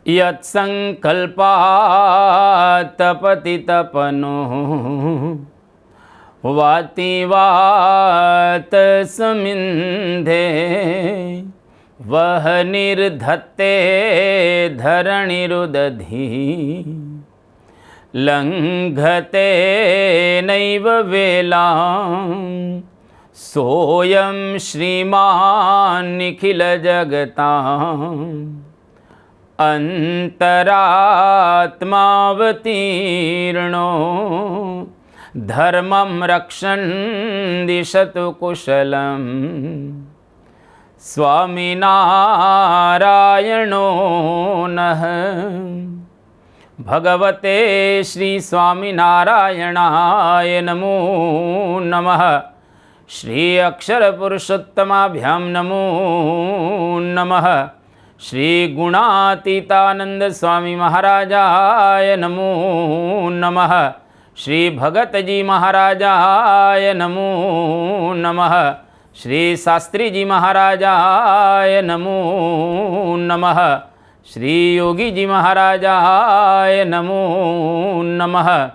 યત્સંકલ્પાત તપતિ તપનો વાતિ વાત સમિંધે વહ નિર્ધત્તે ધરણીરુદધી લંઘતે નૈવ વેલાં સોયં શ્રીમાન નિખિલ જગતાં અંતરાત્માવતીર્ણો ધર્મં રક્ષન દિશતુ કુશલમ સ્વામિનારાયણો નઃ. ભગવતે શ્રી સ્વામિનારાયણાય નમો નમઃ. શ્રી અક્ષર પુરુષોત્તમાભ્યામ નમો નમઃ. શ્રી ગુણાતીતાનંદ સ્વામી મહારાજાય નમો નમઃ. શ્રી ભગતજી મહારાજાય નમો નમઃ. શ્રી શાસ્ત્રીજી મહારાજાય નમો નમઃ. શ્રી યોગીજી મહારાજાય નમો નમઃ.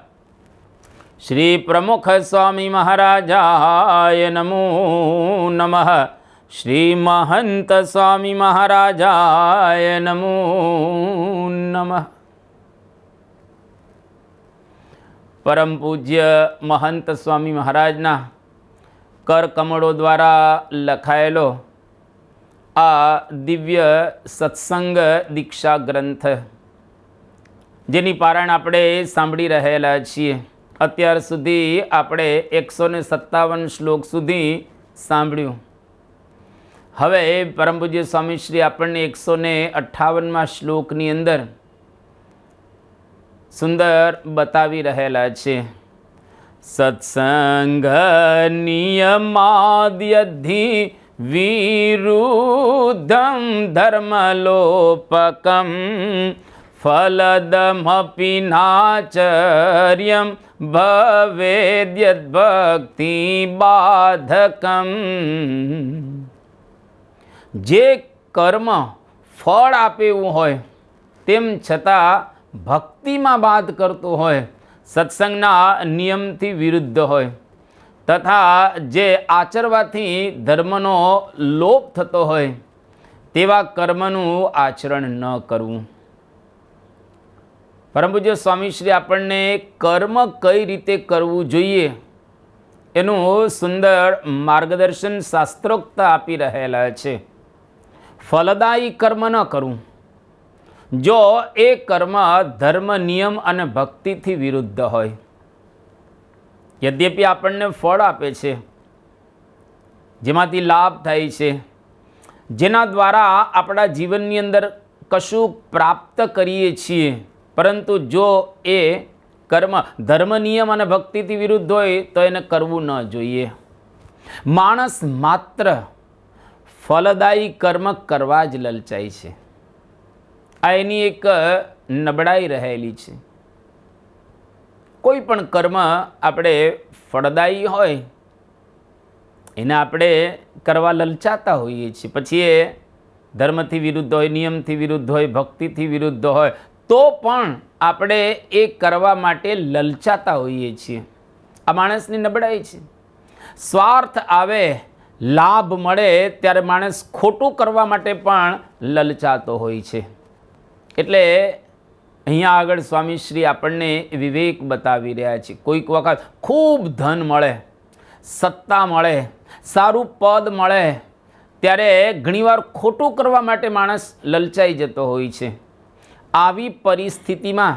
શ્રી પ્રમુખ સ્વામી મહારાજાય નમો નમઃ. શ્રી મહંત સ્વામી મહારાજાય નમો નમઃ. પરમ પૂજ્ય મહંત સ્વામી મહારાજના કરકમળો દ્વારા લખાયેલો આ દિવ્ય સત્સંગ દીક્ષા ગ્રંથ, જેની પારાયણ આપણે સાંભળી રહેલા છીએ. અત્યાર સુધી આપણે 157 શ્લોક સુધી સાંભળ્યું. હવે પરમ પૂજ્ય સ્વામી શ્રી આપણને 158મા શ્લોકની અંદર સુંદર બતાવી રહેલા છે. સત્સંગ નિયમાદ્યધિ વિરુદ્ધમ ધર્મલોપકમ ફલદમપી નાચર્યમ ભવેદ્યદ્ભક્તિ બાધકમ. જે કર્મ ફળ આપે એવું હોય તેમ છતાં ભક્તિમાં બાધ કરતું હોય, સત્સંગના નિયમથી વિરુદ્ધ હોય, તથા જે આચરવાથી ધર્મનો લોપ થતો હોય તેવા કર્મનું આચરણ ન કરવું. પરમ પૂજ્ય સ્વામી શ્રી આપણને કર્મ કઈ રીતે કરવું જોઈએ એનું સુંદર માર્ગદર્શન શાસ્ત્રોક્ત આપી રહેલા છે. ફલદાયી કર્મ ન કરવું. જો એ કર્મ ધર્મ, નિયમ અને ભક્તિથી વિરુદ્ધ હોય, યદ્યપિ આપણને ફળ આપે છે, જેમાંથી લાભ થાય છે, જેના દ્વારા આપણા જીવનની અંદર કશું પ્રાપ્ત કરીએ છીએ, પરંતુ જો એ કર્મ ધર્મ, નિયમ અને ભક્તિથી વિરુદ્ધ હોય તો એને કરવું ન જોઈએ. માણસ માત્ર ફલદાયી કર્મ કરવા જ લલચાય છે. આ એની એક નબળાઈ રહેલી છે. કોઈ પણ કર્મ આપણે ફળદાયી હોય એને આપણે કરવા લલચાતા હોઈએ છીએ. પછી એ ધર્મથી વિરુદ્ધ હોય, નિયમથી વિરુદ્ધ હોય, ભક્તિથી વિરુદ્ધ હોય, તો પણ આપણે એ કરવા માટે લલચાતા હોઈએ છીએ. આ માણસની નબળાઈ છે. સ્વાર્થ આવે, લાભ મળે ત્યારે માણસ ખોટું કરવા માટે પણ લલચાતો હોય છે. એટલે અહીંયા આગળ સ્વામી શ્રી આપણને વિવેક બતાવી રહ્યા છે. કોઈક વખત ખૂબ ધન મળે, સત્તા મળે, સારું પદ મળે ત્યારે ઘણીવાર ખોટું કરવા માટે માણસ લલચાઈ જતો હોય છે. આવી પરિસ્થિતિમાં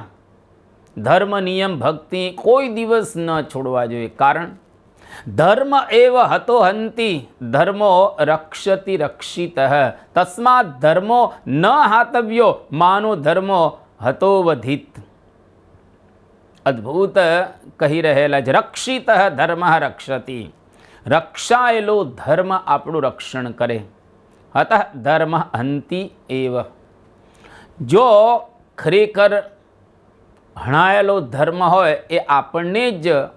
ધર્મ, નિયમ, ભક્તિ કોઈ દિવસ ન છોડવા જોઈએ. કારણ ધર્મ એવ હતો હંતિ ધર્મો રક્ષતિ રક્ષિત તસ્માત ધર્મો ન હાતવ્યો માનો ધર્મો હતો વધિત. અદ્ભુત કહી રહેલા છે. રક્ષિત ધર્મ રક્ષતિ. રક્ષાયેલો ધર્મ આપણું રક્ષણ કરે. અત ધર્મ હંતિ એવ. જો ખરેખર હણાયેલો ધર્મ હોય એ આપણને જ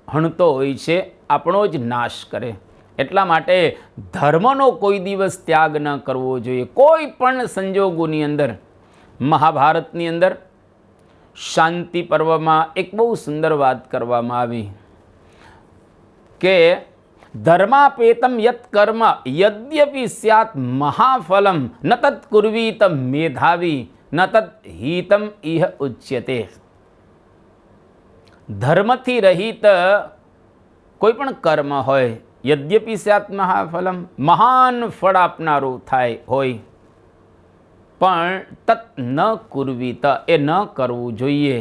હણતો હોય છે, આપણો જ નાશ કરે. એટલા માટે ધર્મનો કોઈ દિવસ ત્યાગ ન કરવો જોઈએ. કોઈ પણ સંજોગોની અંદર મહાભારતની અંદર શાંતિ પર્વમાં એક બહુ સુંદર વાત કરવામાં આવી કે ધર્માપેતમ યત કર્મ યદ્યપિ સ્યાત મહાફલમ ન તત્ કુર્વીત મેધાવી ન તત્ હિતમ ઇહ ઉચ્યતે. ધર્મથી રહિત કોઈ પણ કર્મ હોય, યદ્યપિ સ્યાત મહાફલમ, મહાન ફળ આપનારું થાય હોય, પણ તત્ ન કુર્વીત, એ ન કરવું જોઈએ.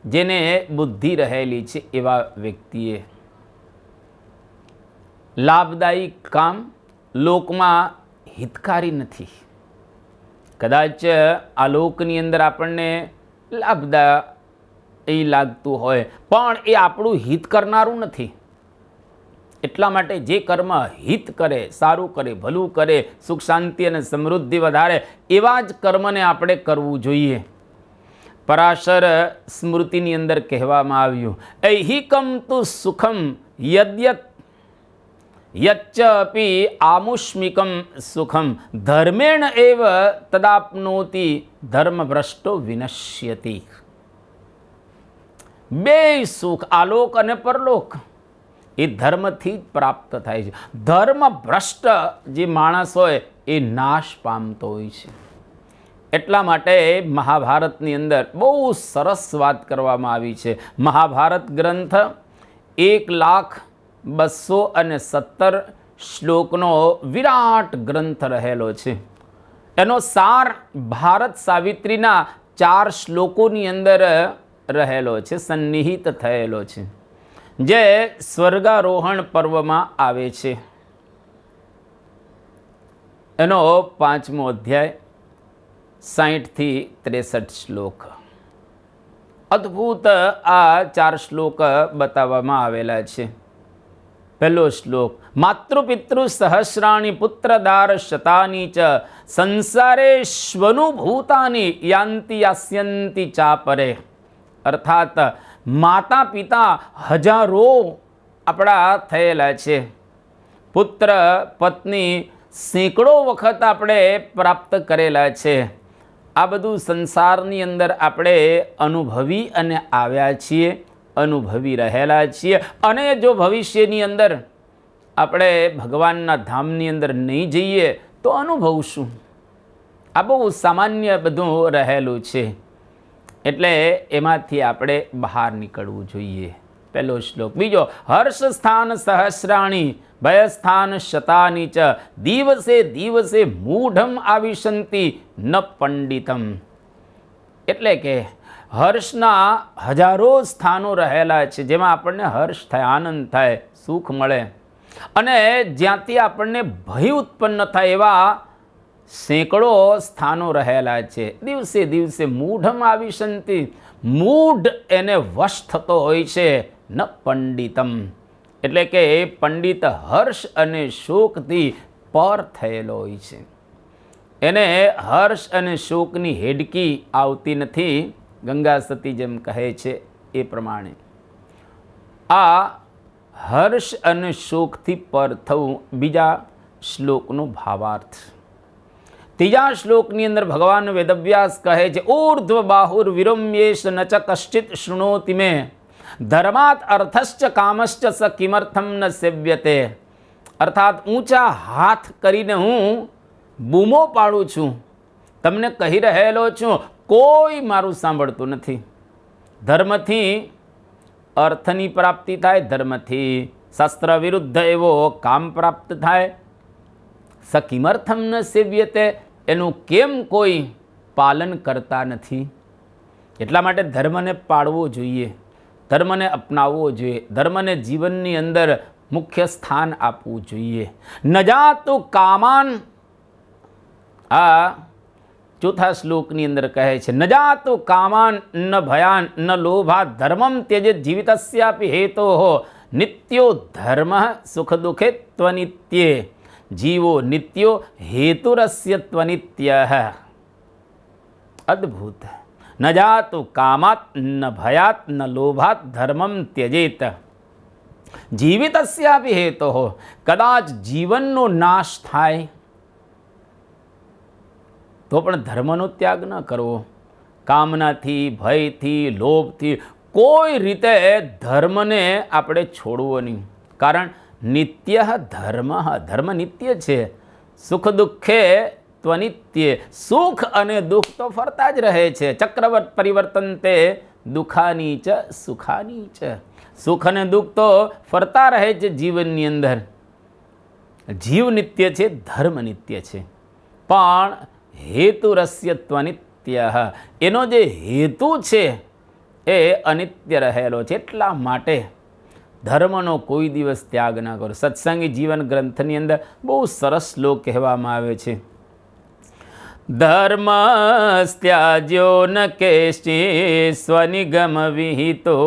જેને બુદ્ધિ રહેલી છે એવા વ્યક્તિએ લાભદાયી કામ લોકમાં હિતકારી નથી. કદાચ આ લોકની અંદર આપણને લાભદાયી લાગતું હોય, પણ એ આપણું હિત કરનારું નથી. એટલા માટે જે કર્મ હિત કરે, સારું કરે, ભલું કરે, સુખ શાંતિ અને સમૃદ્ધિ વધારે, એવા જ કર્મને આપણે કરવું જોઈએ. પરાશર સ્મૃતિની અંદર કહેવામાં આવ્યું, ઐહિકમ તુ સુખમ યદ્યત યચ્ચપી આમુષ્મિકમ સુખમ ધર્મેણ એવ તદાપ્નોતિ ધર્મભ્રષ્ટો વિનશ્યતિ. બે સુખ, આલોક અને પરલોક, એ ધર્મથી જ પ્રાપ્ત થાય છે. ધર્મ ભ્રષ્ટ જે માણસ હોય એ નાશ પામતો હોય છે. એટલા માટે મહાભારતની અંદર બહુ સરસ વાત કરવામાં આવી છે. મહાભારત ગ્રંથ 1,217 શ્લોકનો વિરાટ ગ્રંથ રહેલો છે. એનો સાર ભારત સાવિત્રીના 4 શ્લોકોની અંદર રહેલો છે, સન્નિહિત થયેલો છે, જે સ્વર્ગારોહણ પર્વમાં આવે છે. એનો 5મો અધ્યાય 60 થી 63 શ્લોક. અદ્ભુત આ 4 શ્લોક બતાવવામાં આવેલા છે. પહેલો શ્લોક, માતૃપિતૃ સહસ્રાણી પુત્રદાર શતાની ચ સંસારે શ્વનુભૂતાની યાંતિ યાસ્યંતિ ચાપરે. અર્થાત માતા પિતા હજારો આપણા થયેલા છે, પુત્ર પત્ની સેંકડો વખત આપણે પ્રાપ્ત કરેલા છે. આ બધું સંસારની અંદર આપણે અનુભવી અને આવ્યા છીએ, અનુભવી રહેલા છીએ. અને જો ભવિષ્યની અંદર આપણે ભગવાનના ધામની અંદર નહીં જઈએ તો અનુભવશું. આ બહુ સામાન્ય બધું રહેલું છે. એટલે એમાંથી આપણે બહાર નીકળવું જોઈએ. પહેલો શ્લોક. બીજો, હર્ષ સ્થાન સહસ્રાણી ભયસ્થાન શતાની ચ દિવસે દિવસે મૂઢમ આવિશંતિ ન પંડિતમ. એટલે કે હર્ષના હજારો સ્થાનો રહેલા છે, જેમાં આપણને હર્ષ થાય, આનંદ થાય, સુખ મળે, અને જ્યાંથી આપણને ભય ઉત્પન્ન થાય એવા સેંકડો સ્થાનો રહેલા છે. દિવસે દિવસે મૂઢમ આવિશંતિ, મૂઢ એને વશ થતો હોય છે, ન પંડિતમ. એટલે કે એ પંડિત હર્ષ અને શોકથી પર થયેલો હોય છે. એને હર્ષ અને શોકની હેડકી આવતી નથી. ગંગા સતી જેમ કહે છે એ પ્રમાણે આ હર્ષ અને શોકથી પર થવું બીજા શ્લોકનો ભાવાર્થ. ત્રીજા શ્લોકની અંદર ભગવાન વેદવ્યાસ કહે છે, ઊર્ધ્વ બાહુર વિરમ્યેશ ન ચ કશ્ચિત શૃણોતિ મે ધર્માત અર્થશ્ચ કામશ્ચ સ કિમર્થમ ન સેવ્યતે. અર્થાત ઊંચા હાથ કરીને હું બૂમો પાડું છું, તમને કહી રહેલો છું, કોઈ મારું સાંભળતું નથી. ધર્મથી અર્થની પ્રાપ્તિ થાય, ધર્મથી શાસ્ત્ર વિરુદ્ધ એવો કામ પ્રાપ્ત થાય. સ કિમર્થમ ન સેવ્યતે, એનું કેમ કોઈ પાલન કરતા નથી. એટલા માટે ધર્મને પાળવો જોઈએ, ધર્મને અપનાવવો જોઈએ, ધર્મને જીવનની અંદર મુખ્ય સ્થાન આપવું જોઈએ. ન જાતુ કામાન, આ ચોથા શ્લોકની અંદર કહે છે, ન જાતુ કામાન ન ભયાન ન લોભાત ધર્મમ ત્યજેત જીવિતસ્યાપી હેતોઃ નિત્યો ધર્મ સુખ દુઃખે ત્વનિત્યે જીવો નિત્યો હેતુરસ્ય ત્વનિત્યઃ. અદ્ભુત. ન જાતુ કામાત ન ભયાત ન લોભાત ધર્મમ ત્યજેત જીવિતસ્યાપી હેતોઃ. કદાચ જીવનનો નાશ થાય તો પણ ધર્મનો ત્યાગ ન કરવો. કામનાથી, ભયથી, લોભથી કોઈ રીતે ધર્મને આપણે છોડવો નહીં. કારણ નિત્ય ધર્મ, ધર્મ નિત્ય છે. સુખ દુઃખે ત્વનિત્ય, સુખ અને દુઃખ તો ફરતા જ રહે છે. ચક્રવત પરિવર્તન તે દુઃખાની ચ સુખાની ચ, સુખ અને દુઃખ તો ફરતા રહે છે જીવનની અંદર. જીવ નિત્ય છે, ધર્મ નિત્ય છે, પણ હેતુરસ્ય ત્વનિત્ય, એનો જે હેતુ છે એ અનિત્ય રહેલો છે. એટલા માટે ધર્મનો કોઈ દિવસ ત્યાગ ના કરો. સત્સંગી જીવન ગ્રંથની અંદર બહુ સરસ શ્લોક કહેવામાં આવે છે. ધર્મસ્ત્યાજ્યો ન કેશ્ચિ સ્વનિગમ વિહિતો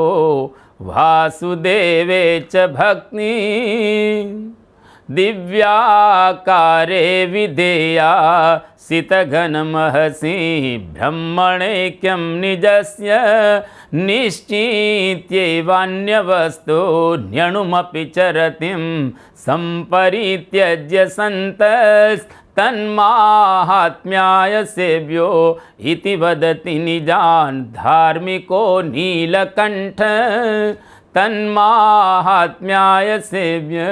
વાસુદેવે ચ ભક્તિ દિવ્યાકારે વિધેયા સિતઘન મહસી બ્રહ્મણૈક્યમ નિજસ્ય નિશ્ચિત્યૈવાન્યવસ્તુ ન્યણુમપિ ચરતિમ સંપરિત્યજ્ય સંતસ તન્માહાત્મ્યાય સેવ્યો ઇતિ વદતિ નિજાન ધાર્મિકો નીલકંઠ. તન્માહાત્મ્યાય સેવ્ય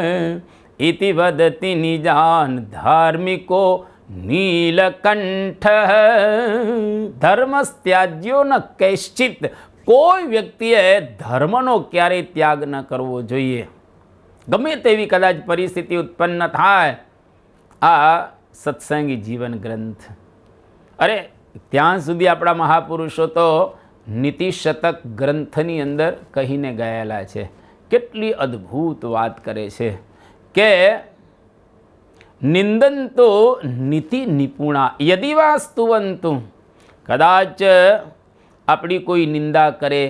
ઇતિ વદતિ નિજાન ધાર્મિકો નીલકંઠ. ધર્મસ્ત્યાજ્યો ન કૈશ્ચિત, કોઈ વ્યક્તિએ ધર્મનો ક્યારેય ત્યાગ ન કરવો જોઈએ. ગમે તેવી કદાચ પરિસ્થિતિ ઉત્પન્ન થાય. આ સત્સંગી જીવન ગ્રંથ, અરે ત્યાં સુધી આપણા મહાપુરુષો તો નીતિશતક ગ્રંથની અંદર કહીને ગયેલા છે. કેટલી અદ્ભુત વાત કરે છે કે નિંદંતો નીતિ નિપુણા યદિ વા સ્તુવંતુ, કદાચ આપણી કોઈ નિંદા કરે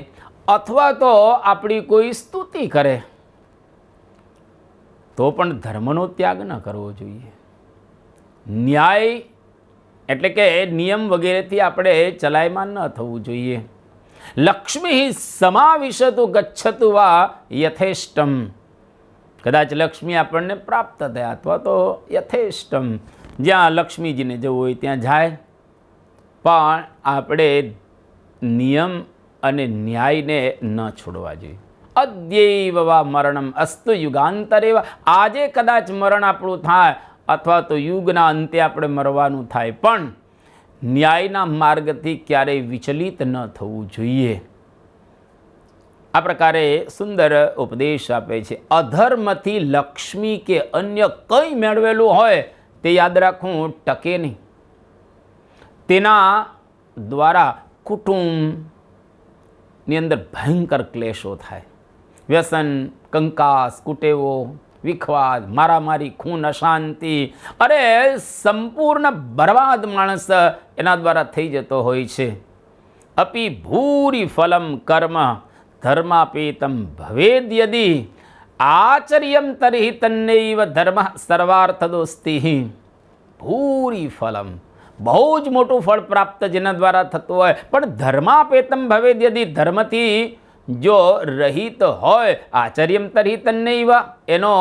અથવા તો આપણી કોઈ સ્તુતિ કરે તો પણ ધર્મનો ત્યાગ ન કરવો જોઈએ. ન્યાય એટલે કે નિયમ વગેરેથી આપણે ચલાયમાન ન થવું જોઈએ. લક્ષ્મી સમાવિશતુ ગચ્છતુ વા યથેષ્ટમ, કદાચ લક્ષ્મી આપણને પ્રાપ્ત થયા અથવા તો યથેષ્ટમ, જ્યાં લક્ષ્મીજીને જવું હોય ત્યાં જાય, પણ આપણે નિયમ અને ન્યાયને ન છોડવા જોઈએ. અદ્યૈવ વા મરણમ અસ્તુ યુગાંતરે વા, આજે કદાચ મરણ આપણું થાય અથવા તો યુગના અંતે આપણે મરવાનું થાય, પણ ન્યાયના માર્ગથી ક્યારેય વિચલિત ન થવું જોઈએ. આ પ્રકારે સુંદર ઉપદેશ આપે છે. અધર્મથી લક્ષ્મી કે અન્ય કંઈ મેળવેલું હોય તે યાદ રાખવું ટકે નહીં. તેના દ્વારા કુટુંબની અંદર ભયંકર ક્લેશો થાય. વ્યસન, કંકાસ, કુટેવો, વિખવાદ, મારામારી, ખૂન, અશાંતિ, અરે સંપૂર્ણ બરબાદ માણસ એના દ્વારા થઈ જતો હોય છે. અપી ભૂરી ફલમ કર્મ ધર્માપેતમ ભવેદ યદિ આચર્યમ તર્હિ તન્નૈવ ધર્મ સર્વાર્થદોસ્તિ. ભૂરી ફલમ, બહુ જ મોટું ફળ પ્રાપ્ત જેના દ્વારા થતું હોય, પણ ધર્માપેતમ ભવેદ યદિ, ધર્મથી જો રહિત હોય, આચર્યમ તર્હિ તન્નૈવ, એનો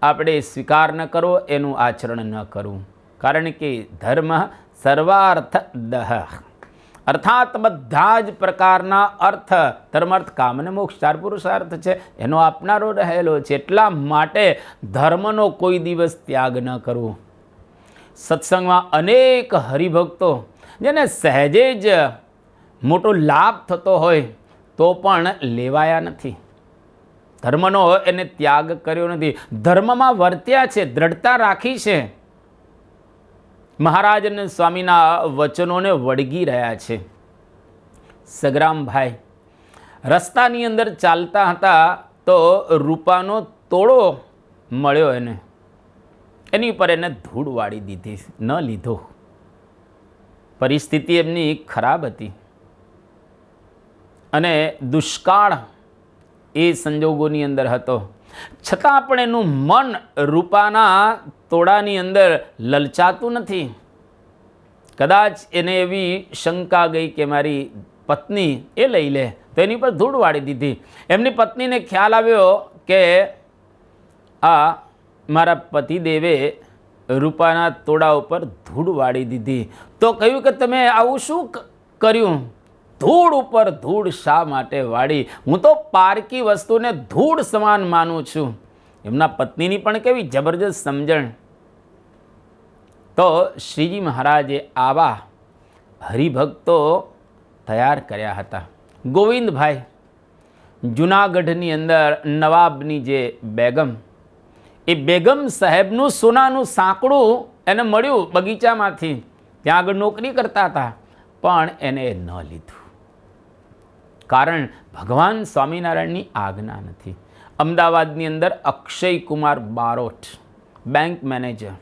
આપણે સ્વીકાર ન કરવો, એનું આચરણ ન કરવું. કારણ કે ધર્મ સર્વાર્થ દહ, અર્થાત બધા જ પ્રકારના અર્થ, ધર્માર્થ કામ અને મોક્ષ 4 પુરુષાર્થ છે, એનો આપનારો રહેલો છે. એટલા માટે ધર્મનો કોઈ દિવસ ત્યાગ ન કરવો. સત્સંગમાં અનેક હરિભક્તો જેને સહેજે જ મોટો લાભ થતો હોય તો પણ લેવાયા નથી. ધર્મનો એને ત્યાગ કર્યો નથી, ધર્મમાં વર્ત્યા છે, દ્રઢતા રાખી છે. મહારાજ અને સ્વામીના વચનોને વળગી રહ્યા છે. સગરામભાઈ રસ્તાની અંદર ચાલતા હતા તો રૂપાનો તોડો મળ્યો એને, એની ઉપર એને ધૂળ વાળી દીધી, ન લીધો. પરિસ્થિતિ એમની ખરાબ હતી અને દુષ્કાળ એ સંજોગોની અંદર હતો, છતાં પણ એનું મન રૂપાના તોડાની અંદર લલચાતું નથી. કદાચ એને એવી શંકા ગઈ કે મારી પત્ની એ લઈ લે, તો એની પર ધૂળ વાળી દીધી. એમની પત્નીને ખ્યાલ આવ્યો કે આ મારા પતિદેવે રૂપાના તોડા ઉપર ધૂળ વાળી દીધી. તો કહ્યું કે તમે આવું શું કર્યું? ધૂળ ઉપર ધૂળ શા માટે વાળી? હું તો પારકી વસ્તુને ધૂળ સમાન માનું છું. એમના પત્નીની પણ કેવી જબરજસ્ત સમજણ. તો શ્રીજી મહારાજે આવા હરિભક્તો તૈયાર કર્યા હતા. ગોવિંદભાઈ, જૂનાગઢની અંદર નવાબની જે બેગમ, એ બેગમ સાહેબનું સોનાનું સાંકડું એને મળ્યું બગીચામાંથી. ત્યાં આગળ નોકરી કરતા હતા, પણ એને ન લીધું. કારણ ભગવાન સ્વામિનારાયણની આજ્ઞા નથી. અમદાવાદની અંદર અક્ષય કુમાર બારોટ, બેંક મેનેજર,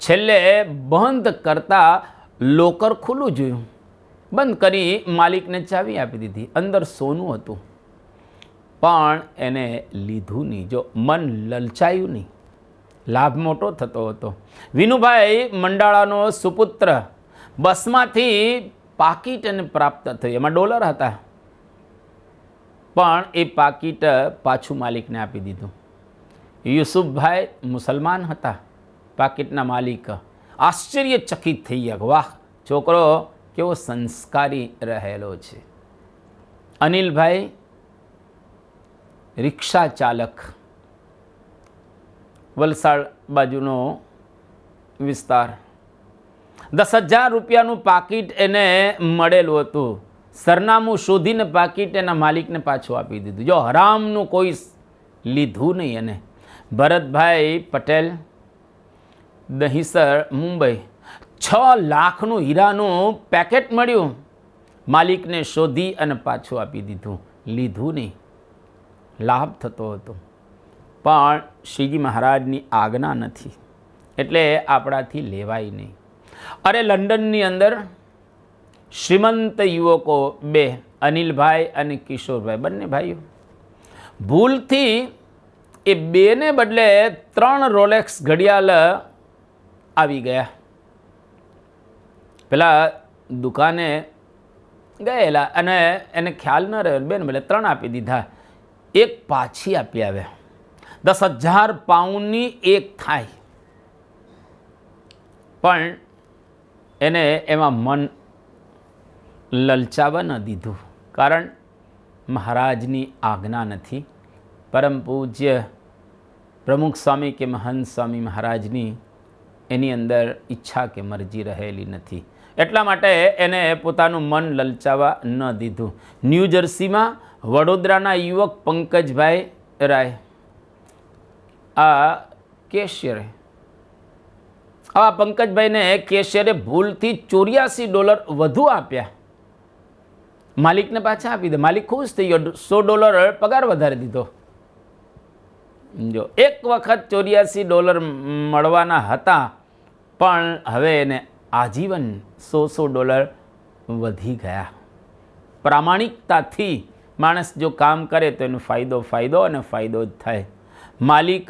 છેલ્લે બંધ કરતા લોકર ખુલ્લું જોયું, બંધ કરી માલિકને ચાવી આપી દીધી. અંદર સોનું હતું, પણ એને લીધું નહીં. જો મન લલચાયું નહીં, લાભ મોટો થતો હતો. વિનુભાઈ મંડાળાનો સુપુત્ર, બસમાંથી પાકીટ એને પ્રાપ્ત થયું, એમાં ડોલર હતા, પણ એ પાકીટ પાછું માલિકને આપી દીધું. યુસુફભાઈ મુસલમાન હતા, પાકીટના માલિક આશ્ચર્યચકિત થઈ ગયા. વાહ, છોકરો કેવો સંસ્કારી રહેલો છે. અનિલભાઈ રિક્ષા ચાલક, વલસાડ બાજુનો વિસ્તાર. 10,000 રૂપિયાનું પાકીટ એને મળેલું હતું. સરનામું શોધીને પાકીટ એના માલિકને પાછું આપી દીધું. જો હરામનું કોઈ લીધું નહીં. એને ભરતભાઈ પટેલ, દહીસર, મુંબઈ, 6 લાખનું હીરાનું પેકેટ મળ્યું, માલિકને શોધી અને પાછું આપી દીધું. લીધું નહીં, લાભ થતો હતો, પણ શ્રીજી મહારાજની આજ્ઞા નથી, એટલે આપણાથી લેવાય નહીં. અરે લંડનની અંદર શ્રીમંત યુવકો 2, અનિલભાઈ અને કિશોરભાઈ, બંને ભાઈઓ, ભૂલથી એ 2ને બદલે 3 રોલેક્સ ઘડિયાળ આવી ગયા. પેલા દુકાને ગયેલા અને એને ખ્યાલ ન રહ્યો, 2ને બદલે 3 આપી દીધા. એક પાછી આપી આવ્યા. 10,000 પાઉન્ડની એક થાય, પણ એને એમાં મન લલચાવા ન દીધું. કારણ મહારાજની આજ્ઞા નથી. પરમ પૂજ્ય પ્રમુખ સ્વામી કે મહંત સ્વામી મહારાજની એની અંદર ઈચ્છા કે મરજી રહેલી નથી. એટલા માટે એને પોતાનું મન લલચાવા ન દીધું. ન્યૂ જર્સીમાં વડોદરાના યુવક પંકજભાઈ રાય, આ કેશિયરે, આ પંકજભાઈને કેશિયરે ભૂલથી $84 વધુ આપ્યા, માલિકને પાછા આપી દે. માલિક ખુશ થઈ ગયો, $100 પગાર વધારી દીધો. જો એક વખત $84 મળવાના હતા, પણ હવે એને આજીવન $100 વધી ગયા. પ્રામાણિકતાથી માણસ જો કામ કરે તો એનો ફાયદો અને ફાયદો જ થાય. માલિક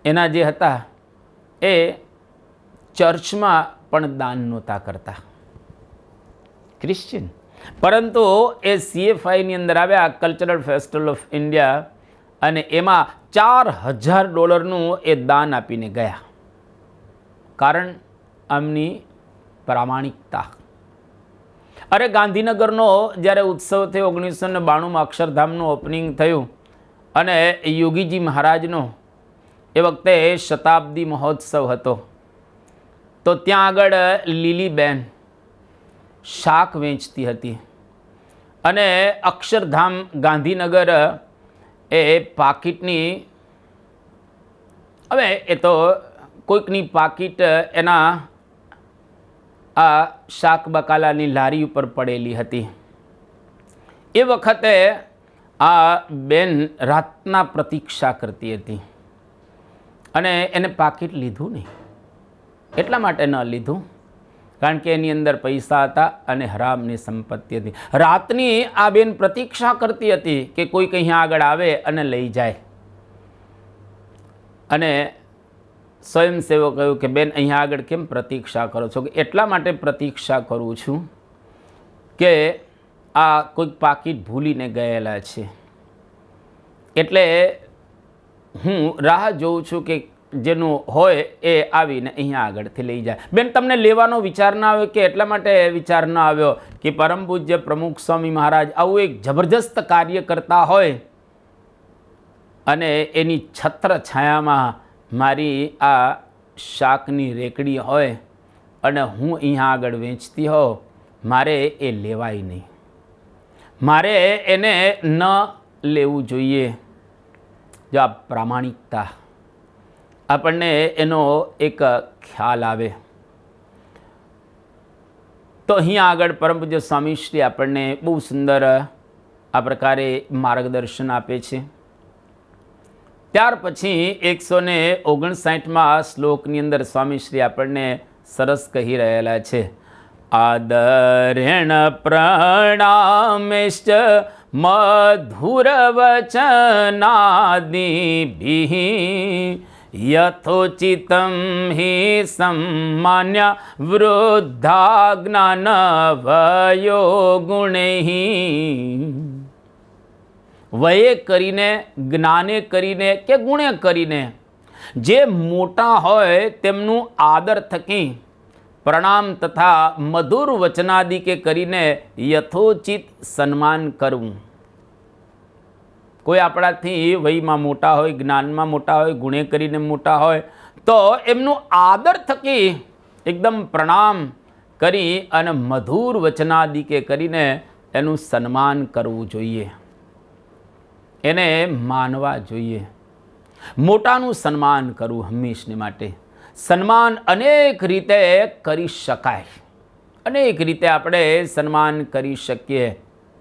એના જે હતા એ ચર્ચમાં પણ દાન નહોતા કરતા, ક્રિશ્ચિયન, પરંતુ એ CFIની અંદર આવ્યા, કલ્ચરલ ફેસ્ટિવલ ઓફ ઇન્ડિયા, અને એમાં $4,000 એ દાન આપીને ગયા. કારણ આમની પ્રામાણિકતા. અરે ગાંધીનગરનો જ્યારે ઉત્સવ થયો 1992માં, અક્ષરધામનું ઓપનિંગ થયું, અને યોગીજી મહારાજનો એ વખતે શતાબ્દી મહોત્સવ હતો, તો ત્યાં આગળ લીલીબેન શાક વેચતી હતી, અને અક્ષરધામ ગાંધીનગર એ પાકીટની, હવે એ તો કોઈકની પાકીટ એના આ શાક બકાલાની લારી ઉપર પડેલી હતી. એ વખતે આ બેન રાતના પ્રતીક્ષા કરતી હતી, અને એને પાકીટ લીધું નહીં. એટલા માટે ન લીધું કારણ કે એની અંદર પૈસા હતા અને હરામની સંપત્તિ હતી. રાતની આ બેન પ્રતીક્ષા કરતી હતી કે કોઈક અહીંયા આગળ આવે અને લઈ જાય. અને સ્વયંસેવક કહ્યું કે બેન અહીંયા આગળ કેમ પ્રતીક્ષા કરો છો? કે એટલા માટે પ્રતીક્ષા કરું છું કે આ કોઈક પાકીટ ભૂલીને ગયેલા છે, એટલે હું રાહ જોઉં છું કે જેનું હોય એ આવીને અહીંયા આગળથી લઈ જાય. બેન, તમને લેવાનો વિચાર ના આવ્યો કે એટલા માટે વિચાર ના આવ્યો કે પરમ પૂજ્ય પ્રમુખ સ્વામી મહારાજ આવું એક જબરજસ્ત કાર્ય કરતા હોય અને એની છત્ર છાયામાં મારી આ શાકની રેકડી હોય અને હું અહીંયા આગળ વેચતી હોઉં, મારે એ લેવાય નહીં, મારે એને ન લેવું જોઈએ. જો આ પ્રામાણિકતા આપણને એનો એક ખ્યાલ આવે તો અહીંયા આગળ પરમ પૂજ્ય સ્વામીશ્રી આપણને બહુ સુંદર આ પ્રકારે માર્ગદર્શન આપે છે. ત્યાર પછી 159માં શ્લોકની અંદર સ્વામીશ્રી આપણને સરસ કહી રહેલા છે, આદરેણ પ્રણામેશ્ચ મધુરવચનાદિભિઃ યથોચિતં હિ સમ્માન્ય વૃદ્ધા જ્ઞાનવયો ગુણૈઃ. વયે કરીને, જ્ઞાને કરીને કે ગુણે કરીને જે મોટા હોય તેમનું આદર થકી પ્રણામ તથા મધુર વચનાદિ કે કરીને યથોચિત સન્માન કરવું. કોઈ આપણાથી વયમાં મોટા હોય, જ્ઞાનમાં મોટા હોય, ગુણે કરીને મોટા હોય તો એમનું આદર થકી એકદમ પ્રણામ કરી અને મધુર વચનાદિ કે કરીને એનું સન્માન કરવું જોઈએ, એને માનવા જોઈએ. મોટાનું સન્માન કરવું હંમેશને માટે. સન્માન અનેક રીતે કરી શકાય, અનેક રીતે આપણે સન્માન કરી શકીએ.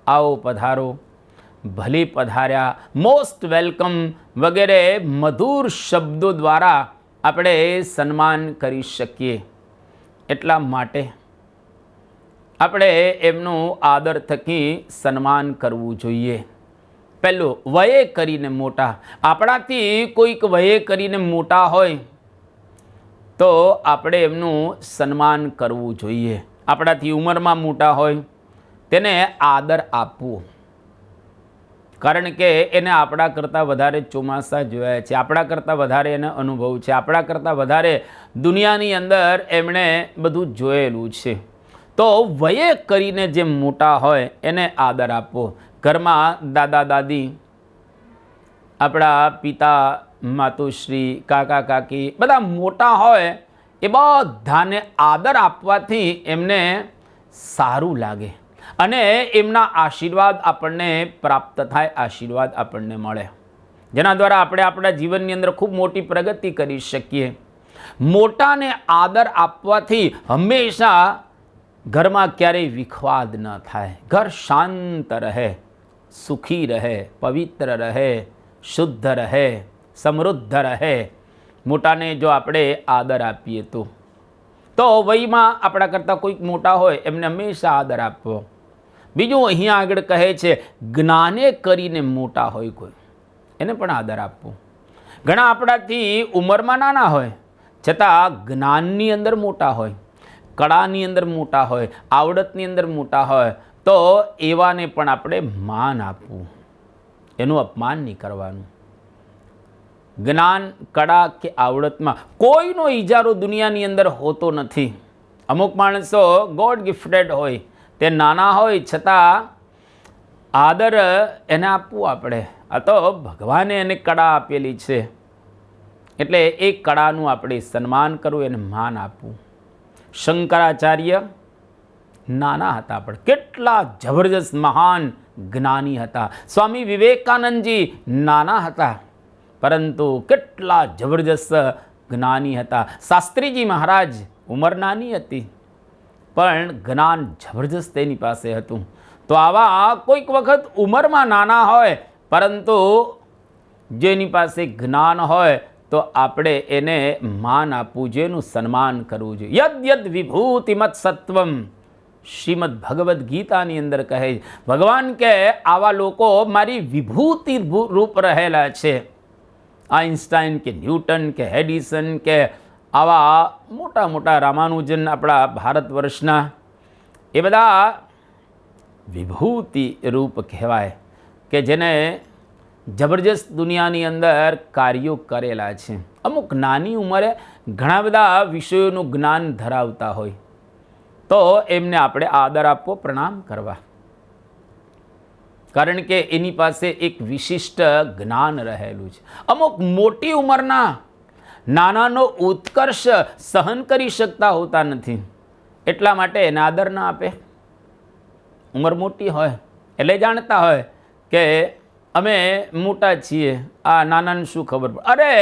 આવો પધારો, ભલે પધાર્યા, મોસ્ટ વેલકમ વગેરે મધુર શબ્દો દ્વારા આપણે સન્માન કરી શકીએ. એટલા માટે આપણે એમનું આદર થકી સન્માન કરવું જોઈએ. પહેલું, વયે કરીને મોટા. આપણાથી કોઈક વયે કરીને મોટા હોય તો આપણે એમનું સન્માન કરવું જોઈએ. આપણાથી ઉંમરમાં મોટા હોય તેને આદર આપવું, કારણ કે એને આપણા કરતાં વધારે ચોમાસા જોયા છે, આપણા કરતાં વધારે એને અનુભવ છે, આપણા કરતાં વધારે દુનિયાની અંદર એમણે બધું જોયેલું છે. તો વયે કરીને જે મોટા હોય એને આદર આપવો. ઘરમાં દાદા દાદી, આપણા પિતા માતુશ્રી, કાકા કાકી બધા મોટા હોય એ બધાને આદર આપવાથી એમને સારું લાગે અને એમના આશીર્વાદ આપણને પ્રાપ્ત થાય, આશીર્વાદ આપણને મળે, જેના દ્વારા આપણે આપણા જીવનની અંદર ખૂબ મોટી પ્રગતિ કરી શકીએ. મોટાને આદર આપવાથી હંમેશા ઘરમાં ક્યારેય વિખવાદ ન થાય, ઘર શાંત રહે, સુખી રહે, પવિત્ર રહે, શુદ્ધ રહે, સમૃદ્ધ રહે. મોટાને જો આપણે આદર આપીએ તો વયમાં આપણા કરતાં કોઈક મોટા હોય એમને હંમેશા આદર આપવો. બીજું અહીંયા આગળ કહે છે, જ્ઞાને કરીને મોટા હોય કોઈ એને પણ આદર આપવો. ઘણા આપણાથી ઉંમરમાં નાના હોય છતાં જ્ઞાનની અંદર મોટા હોય, કળાની અંદર મોટા હોય, આવડતની અંદર મોટા હોય તો એવાને પણ આપણે માન આપવું, એનું અપમાન નહીં કરવાનું. જ્ઞાન, કળા કે આવડતમાં કોઈનો ઇજારો દુનિયાની અંદર હોતો નથી. અમુક માણસો ગોડ ગિફ્ટેડ હોય, તે નાના હોય છતાં આદર એને આપવું આપણે. આ તો ભગવાને એને કળા આપેલી છે એટલે એ કળાનું આપણે સન્માન કરવું, એને માન આપવું. શંકરાચાર્ય નાના હતા પણ કેટલા જબરજસ્ત મહાન જ્ઞાની હતા. સ્વામી વિવેકાનંદજી નાના હતા પરંતુ કેટલા જબરજસ્ત જ્ઞાની હતા. શાસ્ત્રીજી મહારાજ ઉંમર નાની હતી પણ જ્ઞાન જબરજસ્ત એની પાસે હતું. તો આવા કોઈક વખત ઉંમરમાં નાના હોય પરંતુ જેની પાસે જ્ઞાન હોય તો આપણે એને માન આપવું જોઈએ, એનું સન્માન કરવું જોઈએ. યદ યદ વિભૂતિમત સત્વમ શ્રીમદ ભગવદ્ ગીતાની અંદર કહે, ભગવાન કે આવા લોકો મારી વિભૂતિ રૂપ રહેલા છે. આઇન્સ્ટાઈન કે ન્યૂટન કે એડિસન કે આવા મોટા મોટા રામાનુજન આપણા ભારત વર્ષના, એ બધા વિભૂતિ રૂપ કહેવાય કે જેને જબરજસ્ત દુનિયાની અંદર કાર્યો કરેલા છે. અમુક નાની ઉંમરે ઘણા બધા વિષયોનું જ્ઞાન ધરાવતા હોય તો એમને આપણે આદર આપવો, પ્રણામ કરવા, કારણ કે એની પાસે એક વિશિષ્ટ જ્ઞાન રહેલું છે. અમુક મોટી ઉંમરના નાનાનો ઉત્કર્ષ સહન કરી શકતા હોતા નથી, એટલા માટે એને આદર ના આપે. ઉંમર મોટી હોય એટલે જાણતા હોય કે અમે મોટા છીએ, આ નાનાને શું ખબર પડે. અરે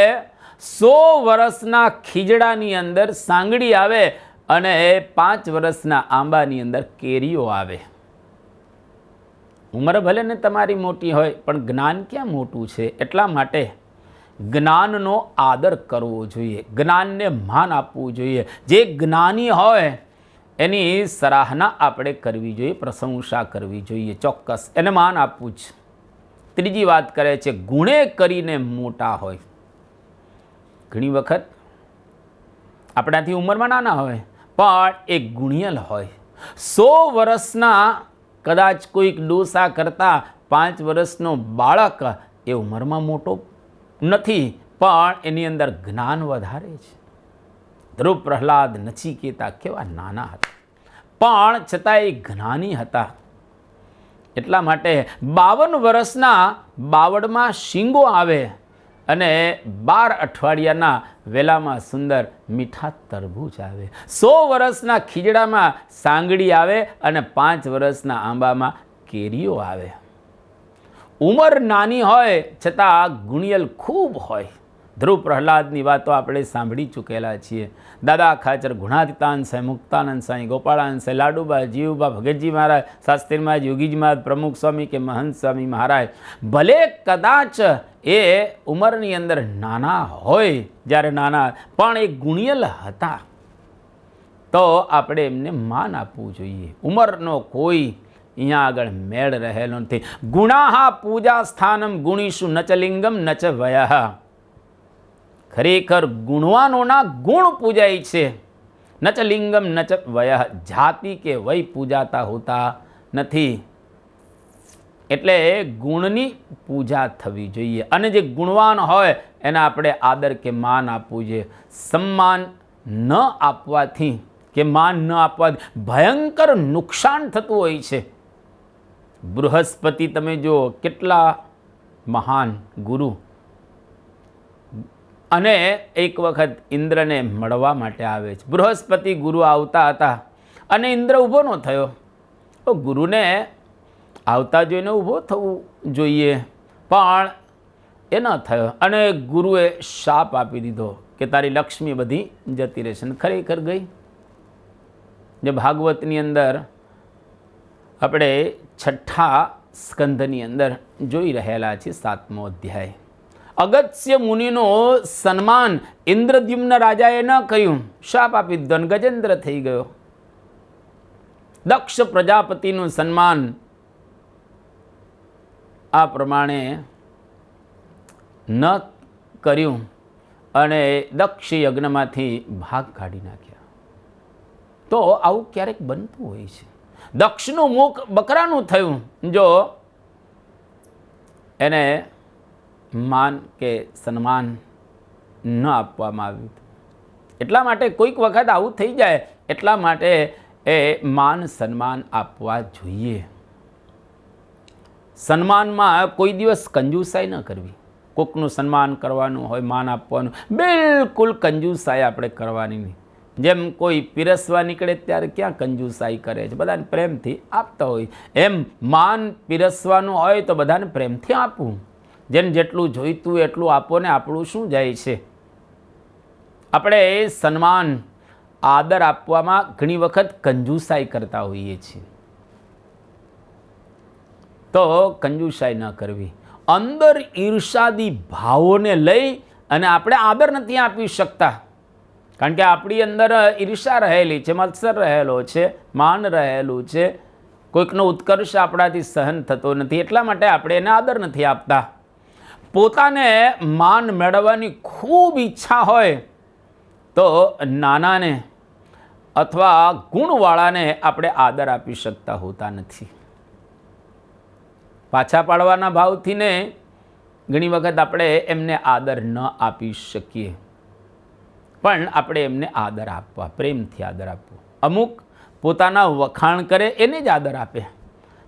100 વર્ષના ખીજડાની અંદર સાંગડી આવે અને 5 વર્ષના આંબાની અંદર કેરીઓ આવે. ઉંમર ભલે ને તમારી મોટી હોય પણ જ્ઞાન ક્યાં મોટું છે. એટલા માટે જ્ઞાનનો આદર કરવો જોઈએ, જ્ઞાનને માન આપવું જોઈએ. જે જ્ઞાની હોય એની સરાહના આપણે કરવી જોઈએ, પ્રશંસા કરવી જોઈએ, ચોક્કસ એને માન આપવું જ. ત્રીજી વાત કરે છે, ગુણે કરીને મોટા હોય. ઘણી વખત આપણાથી ઉંમરમાં નાના હોય પણ એ ગુણિયલ હોય. 100 વર્ષના કદાચ કોઈક ડોસા કરતાં 5 વર્ષનો બાળક એ ઉંમરમાં મોટો નથી પણ એની અંદર જ્ઞાન વધારે છે. ધ્રુવ, પ્રહલાદ, નચિકેતા કેવા નાના હતા પણ છતાં એ જ્ઞાની હતા. એટલા માટે 52 વર્ષના બાવળમાં શીંગો આવે અને 12 અઠવાડિયાના વેલામાં સુંદર મીઠા તરબૂચ આવે. 100 વર્ષના ખીજડામાં સાંગડી આવે અને 5 વર્ષના આંબામાં કેરીઓ આવે. ઉંમર નાની હોય છતાં ગુણિયલ ખૂબ હોય. ધ્રુવ, પ્રહલાદની વાતો આપણે સાંભળી ચૂકેલા છીએ. દાદા ખાચર, ગુણાતીતાન સાંઈ, મુક્તાનંદ સાંઈ, ગોપાળાનંદ સાંઈ, લાડુબા, જીવબા, ભગતજી મહારાજ, શાસ્ત્રીમાં યોગીજી મહારાજ, પ્રમુખ સ્વામી કે મહંત સ્વામી મહારાજ ભલે કદાચ એ ઉંમરની અંદર નાના હોય, જ્યારે નાના પણ એ ગુણિયલ હતા તો આપણે એમને માન આપવું જોઈએ. ઉંમરનો કોઈ અહીંયા આગળ મેળ રહેલો નથી. ગુણાહા પૂજા સ્થાનમ ગુણીશું નચ લિંગમ નચ વયઃ. ખરેખર ગુણવાનોના ગુણ પૂજાય છે. નચ લિંગમ નચ વયઃ. જાતિ કે વય પૂજાતા હોતા નથી. એટલે ગુણની પૂજા થવી જોઈએ અને જે ગુણવાન હોય એને આપણે આદર કે માન આપવું જોઈએ. સન્માન ન આપવાથી કે માન ન આપવાથી ભયંકર નુકસાન થતું હોય છે. બૃહસ્પતિ તમે જુઓ કેટલા મહાન ગુરુ, અને એક વખત ઇન્દ્રને મળવા માટે આવે છે. બૃહસ્પતિ ગુરુ આવતા હતા અને ઇન્દ્ર ઊભો ન થયો. તો ગુરુને આવતા જોઈને ઊભો થવું જોઈએ પણ એ ન થયો અને ગુરુએ શાપ આપી દીધો કે તારી લક્ષ્મી બધી જતી રહેશે. ખરેખર ગઈ. જે ભાગવતની અંદર આપણે 6ઠા સ્કંધની અંદર જોઈ રહેલા છે 7મો અધ્યાય. અગત્ય મુનિનો સન્માન ઇન્દ્રદ્યુમ્ન રાજાએ ન કહ્યું, શાપ આપી દીધો, ગજેન્દ્ર થઈ ગયો. દક્ષ પ્રજાપતિનું સન્માન આ પ્રમાણે ન કર્યું અને દક્ષ યજ્ઞમાંથી ભાગ કાઢી નાખ્યા. તો આવું ક્યારેક બનતું હોય છે. દક્ષનું મુખ બકરાનું થયું જો એને માન કે સન્માન ન આપવામાં આવ્યું. એટલા માટે કોઈક વખત આવું થઈ જાય, એટલા માટે એ માન સન્માન આપવા જોઈએ. સન્માનમાં કોઈ દિવસ કંજૂસાઈ ન કરવી. કોકનું સન્માન કરવાનું હોય, માન આપવાનું, બિલકુલ કંજૂસાઈ આપણે કરવાની નહીં. જેમ કોઈ પીરસવા નીકળે ત્યારે ક્યાં કંજૂસાઈ કરે છે, બધાને પ્રેમથી આપતા હોય. એમ માન પીરસવાનું હોય તો બધાને પ્રેમથી આપવું. જેને જેટલું જોઈતું એટલું આપો ને આપણું શું જાય છે. આપણે સન્માન આદર આપવામાં ઘણી વખત કંજૂસાઈ કરતા હોઈએ છીએ. તો કંજૂસાઈ ન કરવી. અંદર ઈર્ષાદી ભાવોને લઈ અને આપણે આદર નથી આપી શકતા, કારણ કે આપણી અંદર ઈર્ષા રહેલી છે, મત્સર રહેલો છે, માન રહેલું છે, કોઈકનો ઉત્કર્ષ આપણાથી સહન થતો નથી, એટલા માટે આપણે એને આદર નથી આપતા. પોતાને માન મેળવવાની ખૂબ ઈચ્છા હોય તો નાનાને અથવા ગુણવાળાને આપણે આદર આપી શકતા હોતા નથી. પાછા પાડવાના ભાવથી ને ઘણી વખત આપણે એમને આદર ન આપી શકીએ, પણ આપણે એમને આદર આપવા, પ્રેમથી આદર આપવો. અમુક પોતાના વખાણ કરે એને જ આદર આપે,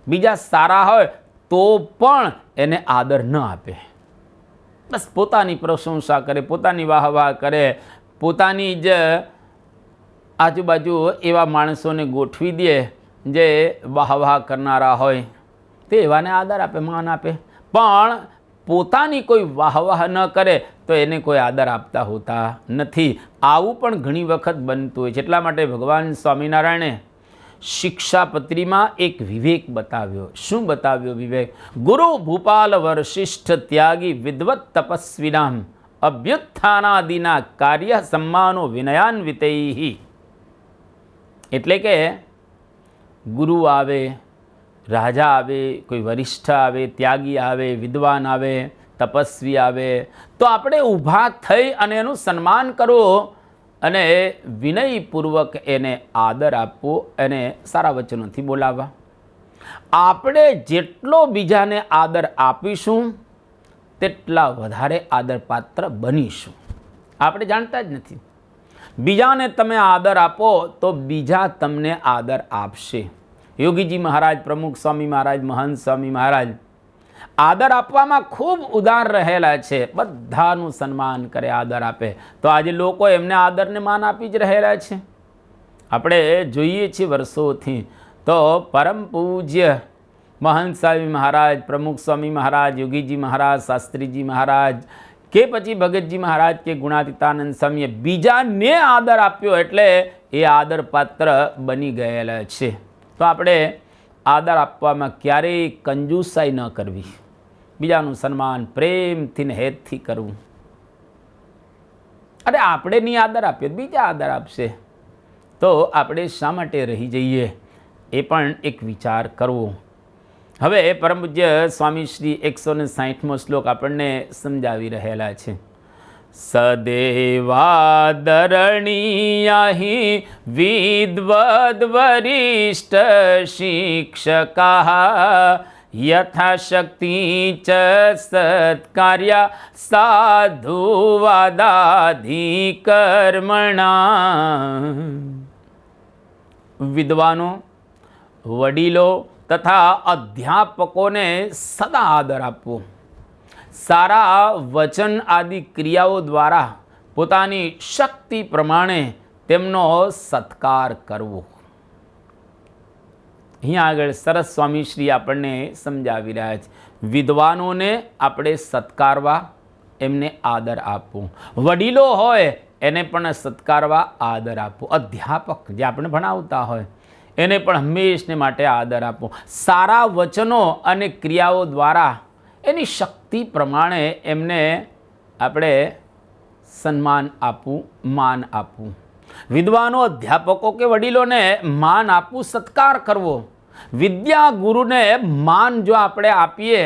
બીજા સારા હોય તો પણ એને આદર ન આપે. બસ પોતાની પ્રશંસા કરે, પોતાની વાહ કરે, પોતાની જ આજુબાજુ એવા માણસોને ગોઠવી દે જે વાહ કરનારા હોય, તે એવાને આદર આપે, માન આપે. પણ પોતાની કોઈ વાહ ન કરે તો એને કોઈ આદર આપતા હોતા નથી. આવું પણ ઘણી વખત બનતું હોય છે. એટલા માટે ભગવાન સ્વામિનારાયણે શિક્ષાપત્રીમાં એક વિવેક બતાવ્યો. શું બતાવ્યો વિવેક? ગુરુ ભૂપાલ વરશિષ્ઠ ત્યાગી વિદ્વત તપસ્વિનામ અભ્યુત્થાનાદિના કાર્ય સમ્માનો વિનયાન્વિતૈ. એટલે કે ગુરુ આવે, રાજા આવે, કોઈ વરિષ્ઠ આવે, ત્યાગી આવે, વિદ્વાન આવે, તપસ્વી આવે, તો આપણે ઊભા થઈ અને એનું સન્માન કરવું અને વિનયપૂર્વક એને આદર આપવો, એને સારા વચનોથી બોલાવવા. આપણે જેટલો બીજાને આદર આપીશું તેટલા વધારે આદરપાત્ર બનીશું. આપણે જાણતા જ નથી. બીજાને તમે આદર આપો તો બીજા તમને આદર આપશે. યોગીજી મહારાજ, પ્રમુખ સ્વામી મહારાજ, મહંત સ્વામી મહારાજ આદર આપવામાં ખૂબ ઉદાર રહેલા છે. બધાનું સન્માન કરે, આદર આપે. તો આજે લોકો એમને આદરને માન આપી જ રહેલા છે. આપણે જોઈએ છીએ વર્ષોથી તો પરમ પૂજ્ય મહંત સ્વામી મહારાજ, પ્રમુખ સ્વામી મહારાજ, યોગીજી મહારાજ, શાસ્ત્રીજી મહારાજ કે પછી ભગતજી મહારાજ કે ગુણાતીતાનંદ સ્વામીએ બીજાને આદર આપ્યો એટલે એ આદરપાત્ર બની ગયેલા છે. તો આપણે આદર આપવામાં ક્યારેય કંજૂસાઈ ન કરવી, બીજાનું સન્માન પ્રેમથી ને હેતથી કરવું. અરે આપણે નહીં આદર આપીએ, બીજા આદર આપશે તો આપણે શા માટે રહી જઈએ, એ પણ એક વિચાર કરવો. હવે પરમ પૂજ્ય સ્વામી શ્રી 160મો શ્લોક આપણને સમજાવી રહેલા છે. સદેવાદરણીયાહિ વિદ્વદ વરિષ્ઠ શિક્ષકા યથાશક્તિ ચ સત્કાર્યા સાધુવાદાધિકર્મણા. વિદ્વાનો, વડીલો તથા અધ્યાપકોને સદા આદર આપવો. સારા વચન આદિ ક્રિયાઓ દ્વારા પોતાની શક્તિ પ્રમાણે તેમનો સત્કાર કરવો. અહીંયા આગળ સરસ સ્વામી શ્રી આપણને સમજાવી રહ્યા છે. વિદ્વાનોને આપણે સત્કારવા, એમને આદર આપવો. વડીલો હોય એને પણ સત્કારવા, આદર આપવો. અધ્યાપક જે આપણે ભણાવતા હોય એને પણ હંમેશને માટે આદર આપવો. સારા વચનો અને ક્રિયાઓ દ્વારા એની શક્તિ પ્રમાણે એમને આપણે સન્માન આપવું, માન આપવું. વિદ્વાનો, અધ્યાપકો કે વડીલોને માન આપવું, સત્કાર કરવો. વિદ્યા ગુરુને માન જો આપણે આપીએ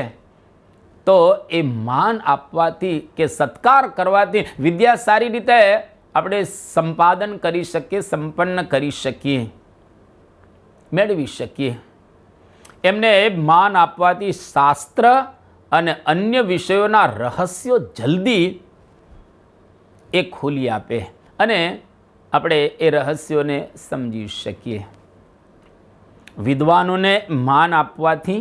તો એ માન આપવાથી કે સત્કાર કરવાથી વિદ્યા સારી રીતે આપણે સંપાદન કરી શકીએ, સંપન્ન કરી શકીએ, મેળવી શકીએ. એમને માન આપવાથી શાસ્ત્ર અને અન્ય વિષયોના રહસ્યો જલ્દી એ ખોલી આપે અને આપણે એ રહસ્યોને સમજી શકીએ. વિદ્વાનોને માન આપવાથી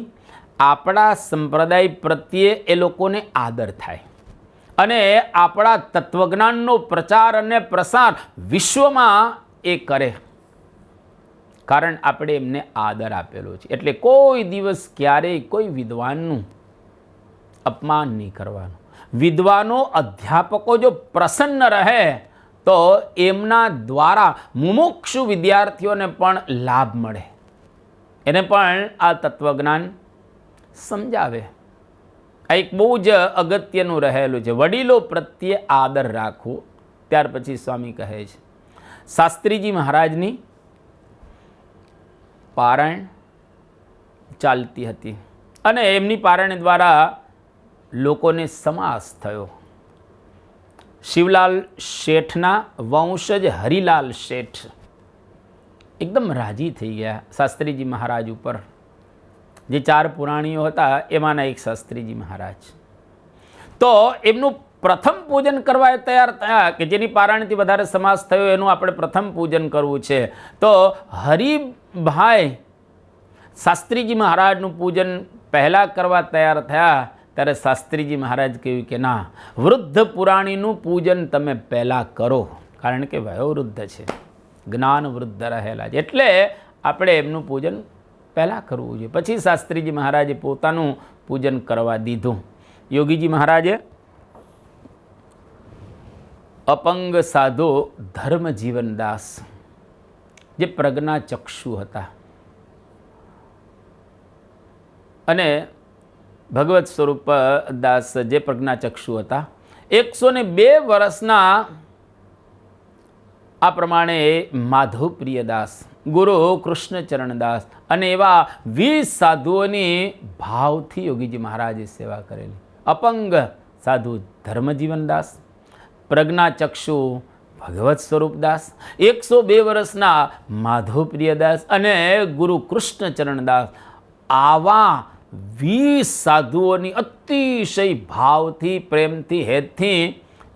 આપણા સંપ્રદાય પ્રત્યે એ લોકોને આદર થાય અને આપણા તત્વજ્ઞાનનો પ્રચાર અને પ્રસાર વિશ્વમાં એ કરે. કારણ આપણે એમને આદર આપેલો છે. એટલે કોઈ દિવસ ક્યારેય કોઈ વિદ્વાનનું અપમાન નહીં કરવાનું. વિદ્વાનો, અધ્યાપકો જો પ્રસન્ન રહે તો એમના દ્વારા મુમુક્ષુ વિદ્યાર્થીઓને પણ લાભ મળે, એને પણ આ તત્વજ્ઞાન સમજાવે. આ એક બહુ જ અગત્યનું રહેલું છે. વડીલો પ્રત્યે આદર રાખવો. ત્યાર પછી સ્વામી કહે છે, શાસ્ત્રીજી મહારાજની પારાયણ ચાલતી હતી અને એમની પારાયણ દ્વારા લોકોને સમાસ થયો. શિવલાલ શેઠના વંશજ હરિલાલ શેઠ એકદમ રાજી થઈ ગયા શાસ્ત્રીજી મહારાજ ઉપર. જે 4 પુરાણીઓ હતા એમાંના એક શાસ્ત્રીજી મહારાજ. તો એમનું પ્રથમ પૂજન કરવા તૈયાર થયા કે જેની પારાયણથી વધારે સમાસ થયો એનું આપણે પ્રથમ પૂજન કરવું છે. તો હરિભાઈ શાસ્ત્રીજી મહારાજનું પૂજન પહેલાં કરવા તૈયાર થયા ત્યારે શાસ્ત્રીજી મહારાજ કહ્યું કે ના, વૃદ્ધ પુરાણીનું પૂજન તમે પહેલાં કરો, કારણ કે વયોવૃદ્ધ છે, જ્ઞાન વૃદ્ધ રહેલા છે, એટલે આપણે એમનું પૂજન પહેલાં કરવું જોઈએ. પછી શાસ્ત્રીજી મહારાજે પોતાનું પૂજન કરવા દીધું. યોગીજી મહારાજે અપંગ સાધુ ધર્મજીવનદાસ જે પ્રજ્ઞાચક્ષુ હતા અને ભગવત સ્વરૂપ દાસ જે પ્રજ્ઞાચક્ષુ હતા, 102 વર્ષના આ પ્રમાણે માધવપ્રિયદાસ, ગુરુ કૃષ્ણચરણદાસ અને એવા 20 સાધુઓની ભાવથી યોગીજી મહારાજે સેવા કરેલી. અપંગ સાધુ ધર્મજીવનદાસ, પ્રજ્ઞાચક્ષુ ભગવત સ્વરૂપદાસ, 102 વર્ષના માધવપ્રિયદાસ અને ગુરુ કૃષ્ણચરણદાસ, આવા 20 સાધુઓની અતિશય ભાવથી, પ્રેમથી, હેતથી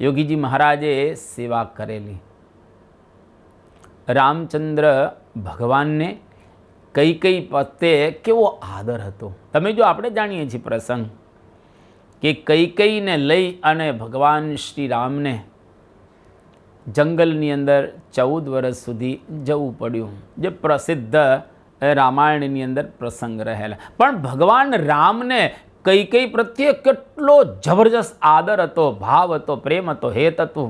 યોગીજી મહારાજે સેવા કરેલી. રામચંદ્ર ભગવાનને કઈ પ્રત્યે કેવો આદર હતો. તમે જો આપણે જાણીએ છીએ પ્રસંગ કે કઈકઈને લઈ અને ભગવાન શ્રી રામને જંગલની અંદર 14 વર્ષ સુધી જવું પડ્યું, જે પ્રસિદ્ધ રામાયણની અંદર પ્રસંગ રહેલા. પણ ભગવાન રામને કઈ પ્રત્યે કેટલો જબરજસ્ત આદર હતો, ભાવ હતો, પ્રેમ હતો, હેત હતું.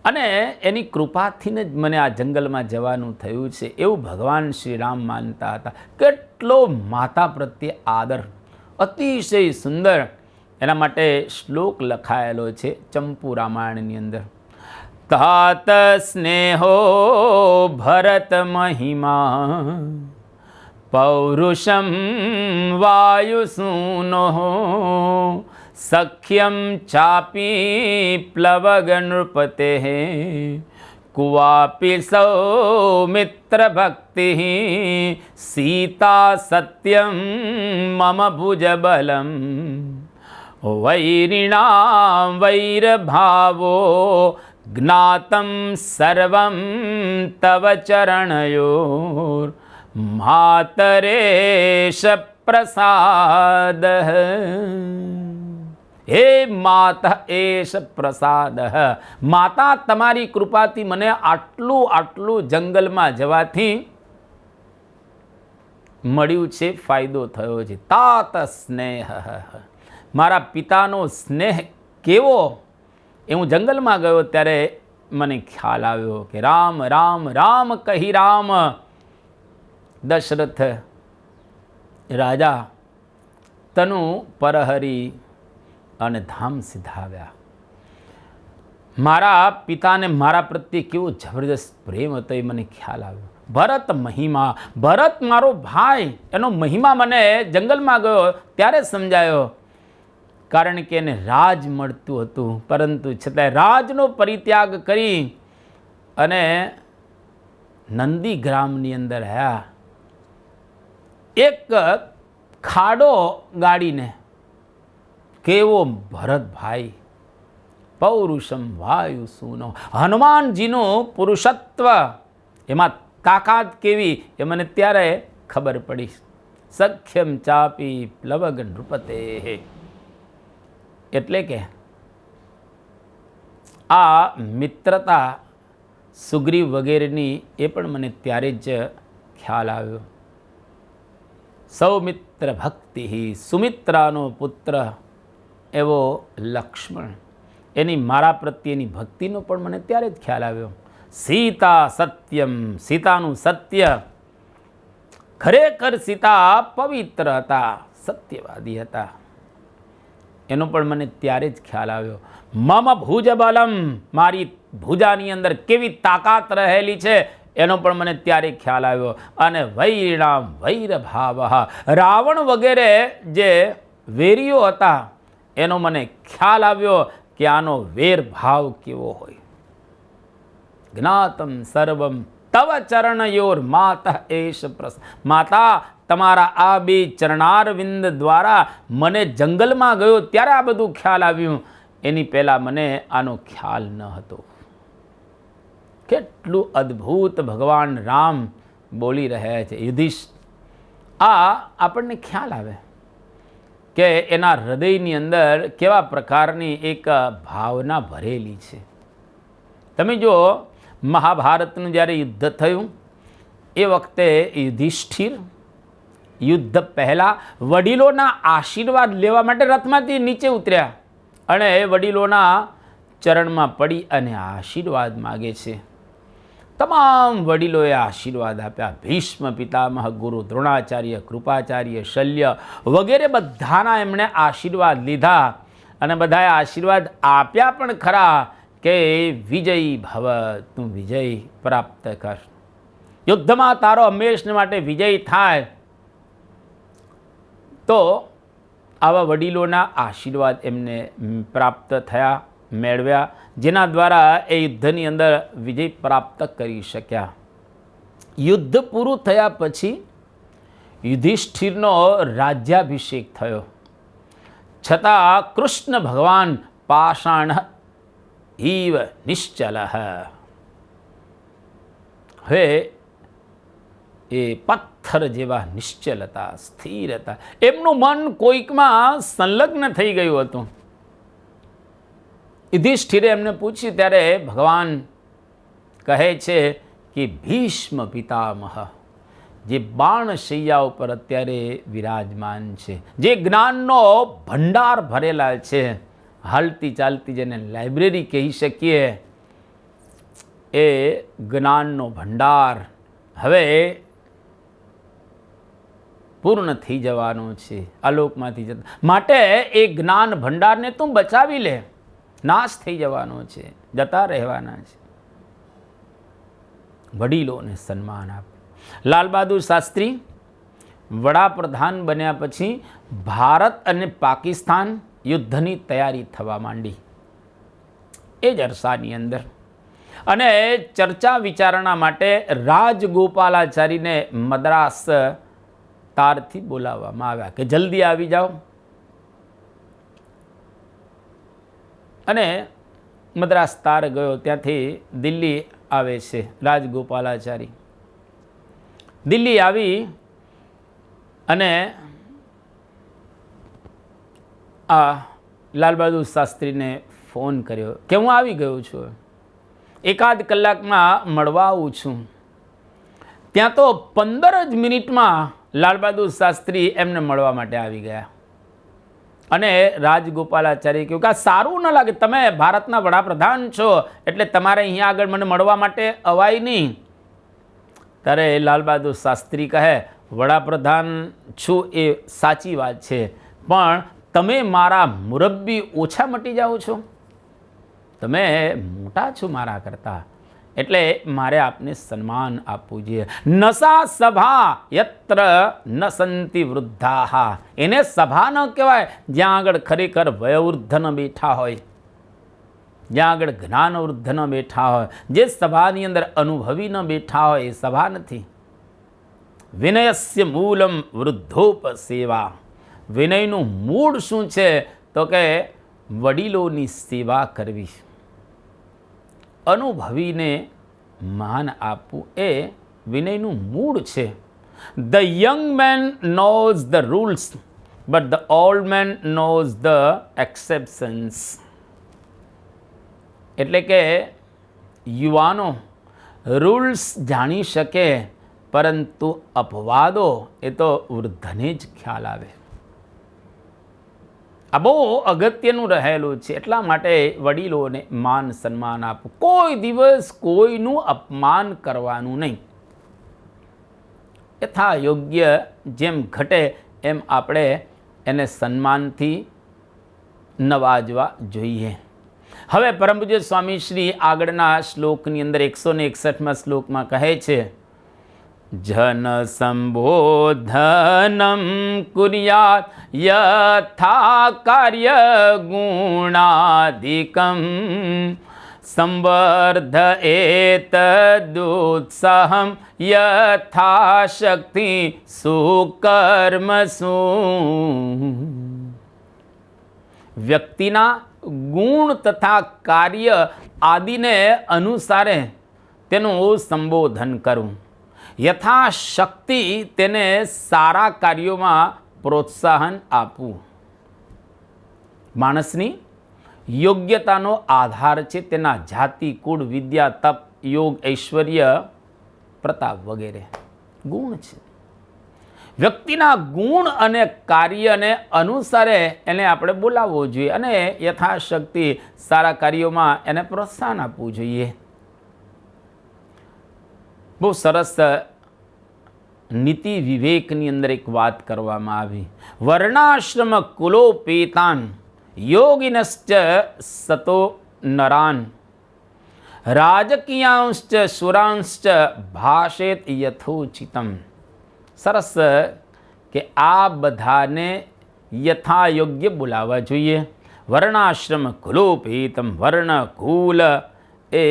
અને એની કૃપાથી જ મને આ જંગલમાં જવાનું થયું છે એવું ભગવાન શ્રી રામ માનતા હતા. કેટલો માતા પ્રત્યે આદર, અતિશય સુંદર. એના માટે શ્લોક લખાયેલો છે ચંપુ રામાયણની અંદર. તાત સ્નેહો ભરત મહિમા પૌરુષમ વાયુસૂનો સખ્યમ ચાપી પ્લવગ નૃપતે કુવાપી સૌમિત્ર ભક્તિ સીતા સત્યમ મમ ભુજબલમ વૈરિણામ વૈરભાવો જ્ઞાતમ સર્વમ તવ ચરણયોર માતરેશ પ્રસાદ. હે માતા એશ પ્રસાદ, માતા તમારી કૃપાથી મને આટલું જંગલમાં જવાથી મળ્યું છે, ફાયદો થયો છે. તાત સ્નેહ, મારા પિતાનો સ્નેહ કેવો એ હું જંગલમાં ગયો ત્યારે મને ખ્યાલ આવ્યો કે રામ રામ રામ કહી રામ દશરથ રાજા તનુ પરહરી અને ધામ સિધાવ્યા. મારા પિતાને મારા પ્રત્યે કેવો જબરદસ્ત પ્રેમ હતો એ મને ખ્યાલ આવ્યો. ભરત મહિમા, ભરત મારો ભાઈ, એનો મહિમા મને જંગલમાં ગયો ત્યારે સમજાયો. કારણ કે એને રાજ મળતું હતું, પરંતુ છતાંય રાજનો પરિત્યાગ કરી અને નંદીગ્રામની અંદર રહ્યા. એક ખાડો ગાડીને કેવો ભરતભાઈ, પૌરુષમ વાયુ સૂનો, હનુમાનજીનું પુરુષત્વ, એમાં તાકાત કેવી એ મને ત્યારે ખબર પડી. સખ્યમ ચાપી પ્લવગ નૃપતે, એટલે કે આ મિત્રતા સુગ્રીવ વગેરેની એ પણ મને ત્યારે જ ખ્યાલ આવ્યો. સૌમિત્ર ભક્તિ, સુમિત્રાનો પુત્ર એવો લક્ષ્મણ, એની મારા પ્રત્યેની ભક્તિનો પણ મને ત્યારે જ ખ્યાલ આવ્યો. સીતા સત્યમ, સીતાનું સત્ય, ખરેખર સીતા પવિત્ર હતા, સત્યવાદી હતા, એનો પણ મને ત્યારે જ ખ્યાલ આવ્યો. મમ ભુજબલમ, મારી ભુજાની અંદર કેવી તાકાત રહેલી છે એનો પણ મને ત્યારે ખ્યાલ આવ્યો. અને વૈરિણામ વૈરભાવ, રાવણ વગેરે જે વેરીઓ હતા એનો મને ખ્યાલ આવ્યો કે આનો વેરભાવ કેવો હોય. જ્ઞાતમ સર્વમ તવ ચરણયોર માતા એશ પ્રસ. માતા, તમારા આ બે ચરણારવિંદ દ્વારા મને જંગલમાં ગયો ત્યારે આ બધું ખ્યાલ આવ્યું, એની પહેલાં મને આનો ખ્યાલ ન હતો. કેટલું અદ્ભુત ભગવાન રામ બોલી રહ્યા છે. યુધિષ્ઠિર, આ આપણને ખ્યાલ આવે કે એના હૃદયની અંદર કેવા પ્રકારની એક ભાવના ભરેલી છે. તમે જો મહાભારતનું જ્યારે યુદ્ધ થયું એ વખતે યુધિષ્ઠિર યુદ્ધ પહેલાં વડીલોના આશીર્વાદ લેવા માટે રથમાંથી નીચે ઉતર્યા અને વડીલોના ચરણમાં પડી અને આશીર્વાદ માગે છે. તમામ વડીલોએ આશીર્વાદ આપ્યા. ભીષ્મ પિતામહ, ગુરુ દ્રોણાચાર્ય, કૃપાચાર્ય, શલ્ય વગેરે બધાના એમણે આશીર્વાદ લીધા અને બધાએ આશીર્વાદ આપ્યા પણ ખરા કે વિજયી ભવ, તું વિજય પ્રાપ્ત કર, યુદ્ધમાં તારો હંમેશને માટે વિજય થાય. તો આવા વડીલોના આશીર્વાદ એમને પ્રાપ્ત થયા, મેળવ્યા, જેના દ્વારા એ યુદ્ધની અંદર વિજય પ્રાપ્ત કરી શક્યા. યુદ્ધ પૂરું થયા પછી યુધિષ્ઠિરનો રાજ્યાભિષેક થયો, છતાં કૃષ્ણ ભગવાન પાષાણ ઇવ નિશ્ચલ, હવે એ પથ્થર જેવા નિશ્ચલ હતા, સ્થિર હતા. એમનું મન કોઈકમાં સંલગ્ન થઈ ગયું હતું. યુધિષ્ઠિરે એમને પૂછ્યું ત્યારે ભગવાન કહે છે કે ભીષ્મ પિતામહ, જે બાણશૈયા ઉપર અત્યારે વિરાજમાન છે, જે જ્ઞાનનો ભંડાર ભરેલા છે, હાલતી ચાલતી જેને લાઇબ્રેરી કહી શકીએ, એ જ્ઞાનનો ભંડાર હવે પૂર્ણ થઈ જવાનો છે, આલોકમાંથી જતા. માટે એ જ્ઞાન ભંડારને તું બચાવી લે, નાશ થઈ જવાનો છે, જતા રહેવાના છે. વડીલોને સન્માન આપ. લાલ બહાદુર શાસ્ત્રી વડાપ્રધાન બન્યા પછી ભારત અને પાકિસ્તાન યુદ્ધની તૈયારી થવા માંડી એ જ અરસાની અંદર. અને ચર્ચા વિચારણા માટે રાજગોપાલાચારીને મદ્રાસ તારથી બોલાવવામાં આવ્યા કે જલ્દી આવી જાઓ. અને મદ્રાસ તાર ગયો, ત્યાંથી દિલ્હી આવે છે રાજગોપાલાચારી. દિલ્હી આવી અને આ લાલ બહાદુર શાસ્ત્રીને ફોન કર્યો કે હું આવી ગયો છું, એકાદ કલાકમાં મળવા આવું છું. ત્યાં તો 15 જ મિનિટમાં લાલ બહાદુર શાસ્ત્રી એમને મળવા માટે આવી ગયા. અને રાજગોપાલાચાર્ય કહ્યું કે આ સારું ન લાગે, તમે ભારતના વડાપ્રધાન છો એટલે તમારે અહીંયા આગળ મને મળવા માટે અવાય નહીં. ત્યારે લાલ બહાદુર શાસ્ત્રી કહે, વડાપ્રધાન છું એ સાચી વાત છે, પણ તમે મારા મુરબ્બી ઓછા મટી જાઓ છો, તમે મોટા છો મારા કરતાં, એટલે મારે આપને સન્માન આપવું જોઈએ. નસા સભા યત્ર ન સંતિ વૃદ્ધાહા, એને સભા ન કહેવાય જ્યાં આગળ ખરેખર વયોવૃદ્ધ ન બેઠા હોય, જ્યાં આગળ જ્ઞાન વૃદ્ધ ન બેઠા હોય, જે સભાની અંદર અનુભવી ન બેઠા હોય, એ સભા નથી. વિનયસ્ય મૂલમ વૃદ્ધોપ સેવા. વિનયનું મૂળ શું છે તો કે વડીલોની સેવા કરવી, અનુભવીને માન આપવું, એ વિનયનું મૂળ છે. The young man knows the rules but the old man knows the exceptions. એટલે કે યુવાનો રૂલ્સ જાણી શકે, પરંતુ અપવાદો એ તો વૃદ્ધને જ ખ્યાલ આવે. આ બહુ અગત્યનું રહેલું છે. એટલા માટે વડીલોને માન સન્માન આપવું, કોઈ દિવસ કોઈનું અપમાન કરવાનું નહીં. યથા યોગ્ય જેમ ઘટે એમ આપણે એને સન્માનથી નવાજવા જોઈએ. હવે પરમ પૂજ્ય સ્વામી શ્રી આગળના શ્લોકની અંદર 161માં શ્લોકમાં કહે છે, જન સંબોધનમ કુર્યાત યથા કાર્ય ગુણાધિકમ સંવર્ધયેતદુત્સાહં યથાશક્તિ સુકર્મસુ. વ્યક્તિના ગુણ તથા કાર્ય આદિને અનુસારે તેનું સંબોધન કરવું, યથાશક્તિ તેને સારા કાર્યોમાં પ્રોત્સાહન આપવું. માણસની યોગ્યતાનો આધાર છે તેના જાતિ, કુળ, વિદ્યા, તપ, યોગ, ઐશ્વર્ય, પ્રતાપ વગેરે ગુણ છે. વ્યક્તિના ગુણ અને કાર્યને અનુસારે એને આપણે બોલાવવો જોઈએ અને યથાશક્તિ સારા કાર્યોમાં એને પ્રોત્સાહન આપવું જોઈએ. બહુ સરસ નીતિ વિવેકની અંદર એક વાત કરવામાં આવી. વર્ણાશ્રમ કુલોપેતાન યોગિનશ્ચ સતો નરાન રાજકીयांश्च સુરાંશ્ચ ભાષેત યથોચિતમ. સરસ કે આ બધાને યથાયોગ્ય બોલાવવા જોઈએ. વર્ણાશ્રમ કુલોપેતમ, વર્ણ કુલ એ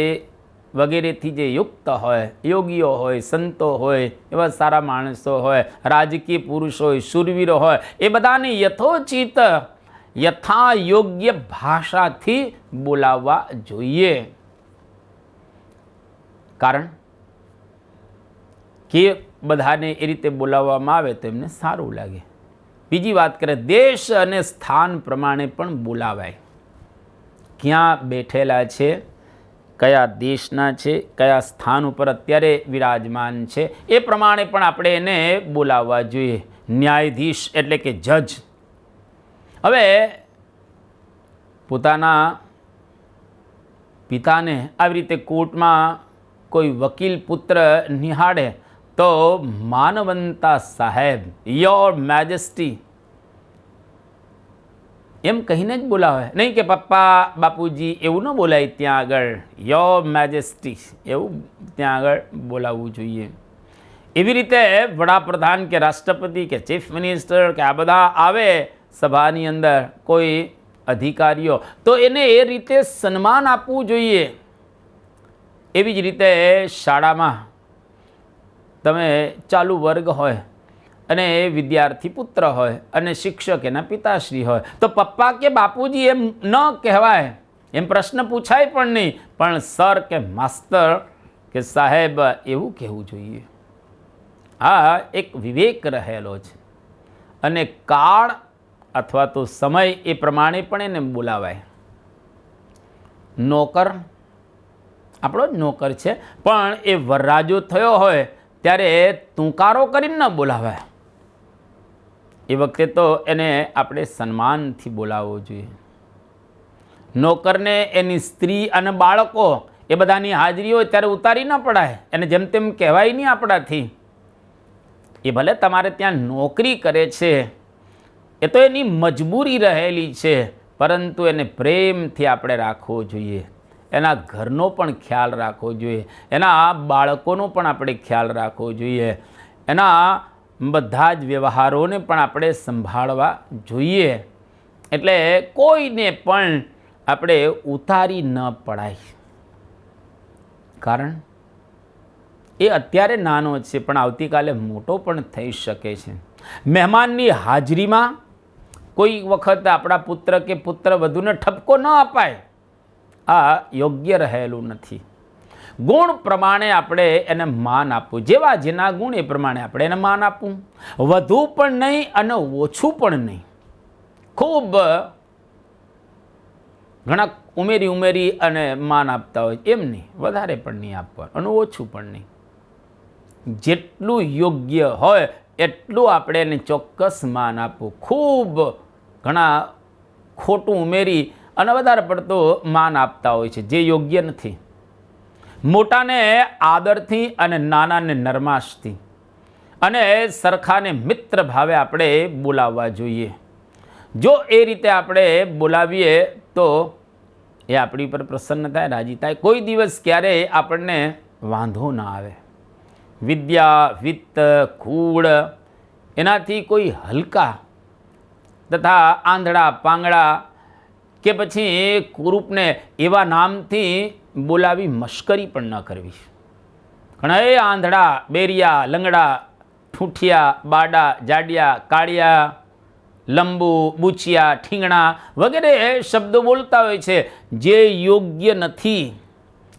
વગેરેથી જે યુક્ત હોય, યોગીઓ હોય, સંતો હોય, એવા સારા માણસો હોય, રાજકીય પુરુષ હોય, શૂરવીરો હોય, એ બધાને યથોચિત યથાયોગ્ય ભાષાથી બોલાવવા જોઈએ. કારણ કે બધાને એ રીતે બોલાવવામાં આવે તો એમને સારું લાગે. બીજી વાત કરે, દેશ અને સ્થાન પ્રમાણે પણ બોલાવાય. ક્યાં બેઠેલા છે, કયા દેશના છે, કયા સ્થાન ઉપર અત્યારે વિરાજમાન છે, એ પ્રમાણે પણ આપણે એને બોલાવવા જોઈએ. ન્યાયાધીશ એટલે કે જજ. હવે પોતાના પિતાને આવી રીતે કોર્ટમાં કોઈ વકીલ પુત્ર નિહાળે તો માનવંતા સાહેબ, યોર મેજેસ્ટી એમ કહીને જ બોલાવે. નહીં કે પપ્પા, બાપુજી એવું ન બોલાય. ત્યાં આગળ યોર મેજેસ્ટી એવું ત્યાં આગળ બોલાવવું જોઈએ. એવી રીતે વડાપ્રધાન કે રાષ્ટ્રપતિ કે ચીફ મિનિસ્ટર કે આ બધા આવે સભાની અંદર, કોઈ અધિકારીઓ, તો એને એ રીતે સન્માન આપવું જોઈએ. એવી જ રીતે શાળામાં તમે ચાલુ વર્ગ હોય અને વિદ્યાર્થી પુત્ર હોય અને શિક્ષક એના પિતાશ્રી હોય તો પપ્પા કે બાપુજી એમ ન કહેવાય, એમ પ્રશ્ન પૂછાય પણ નહીં, પણ સર કે માસ્તર કે સાહેબ એવું કહેવું જોઈએ. આ એક વિવેક રહેલો છે અને કાળ અથવા તો સમય એ પ્રમાણે પણ એને બોલાવાય. નોકર આપણો જ નોકર છે, પણ એ વરરાજો થયો હોય ત્યારે તુંકારો કરીને ન બોલાવાય. એ વખતે તો એને આપણે સન્માનથી બોલાવવો જોઈએ. નોકરને એની સ્ત્રી અને બાળકો એ બધાની હાજરી હોય ત્યારે ઉતારી ન પડાય, એને જેમ તેમ કહેવાય નહીં આપણાથી. એ ભલે તમારે ત્યાં નોકરી કરે છે, એ તો એની મજબૂરી રહેલી છે, પરંતુ એને પ્રેમથી આપણે રાખવો જોઈએ. એના ઘરનો પણ ખ્યાલ રાખવો જોઈએ, એના બાળકોનો પણ આપણે ખ્યાલ રાખવો જોઈએ, એના બધા જ વ્યવહારોને પણ આપણે સંભાળવા જોઈએ. એટલે કોઈને પણ આપણે ઉતારી ન પડાય. કારણ એ અત્યારે નાનો છે પણ આવતીકાલે મોટો પણ થઈ શકે છે. મહેમાનની હાજરીમાં કોઈ વખત આપણા પુત્ર કે પુત્ર વધુને ઠપકો ન અપાય. આ યોગ્ય રહેલું નથી. ગુણ પ્રમાણે આપણે એને માન આપવું. જેવા જેના ગુણ એ પ્રમાણે આપણે એને માન આપવું. વધુ પણ નહીં અને ઓછું પણ નહીં. ખૂબ ઘણા ઉમેરી અને માન આપતા હોય એમ નહીં, વધારે પણ નહીં આપવાનું અને ઓછું પણ નહીં. જેટલું યોગ્ય હોય એટલું આપણે એને ચોક્કસ માન આપવું. ખૂબ ઘણા ખોટું ઉમેરી અને વધારે પડતું માન આપતા હોય છે, જે યોગ્ય નથી. મોટાને આદરથી અને નાનાને નરમાશથી અને સરખાને મિત્ર ભાવે આપણે બોલાવવા જોઈએ. જો એ રીતે આપણે બોલાવીએ તો એ આપણી પર પ્રસન્ન થાય, રાજી થાય. કોઈ દિવસ ક્યારેય આપણને વાંધો ના આવે. વિદ્યા, વિત્ત, કુળ એનાથી કોઈ હલકા તથા આંધળા પાંગળા કે પછી કુરૂપને એવા નામથી બોલાવી મશ્કરી પણ ન કરવી. ઘણા એ આંધળા, બેરિયા, લંગડા, ઠૂઠિયા, બાડા, જાડિયા, કાળિયા, લંબુ, બુચિયા, ઠીંગણા વગેરે શબ્દો બોલતા હોય છે, જે યોગ્ય નથી.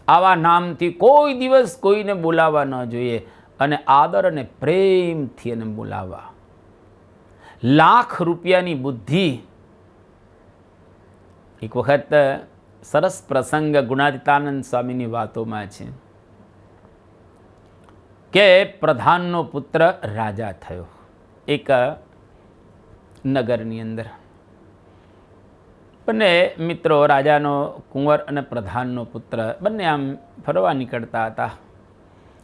આવા નામથી કોઈ દિવસ કોઈને બોલાવવા ન જોઈએ અને આદર અને પ્રેમથી એને બોલાવવા. લાખ રૂપિયાની બુદ્ધિ. એક વખત સરસ પ્રસંગ ગુણાતીતાનંદ સ્વામીની વાતોમાં છે કે પ્રધાનનો પુત્ર રાજા થયો એક નગરની અંદર. બંને મિત્રો, રાજાનો કુંવર અને પ્રધાનનો પુત્ર, બંને આમ ફરવા નીકળતા હતા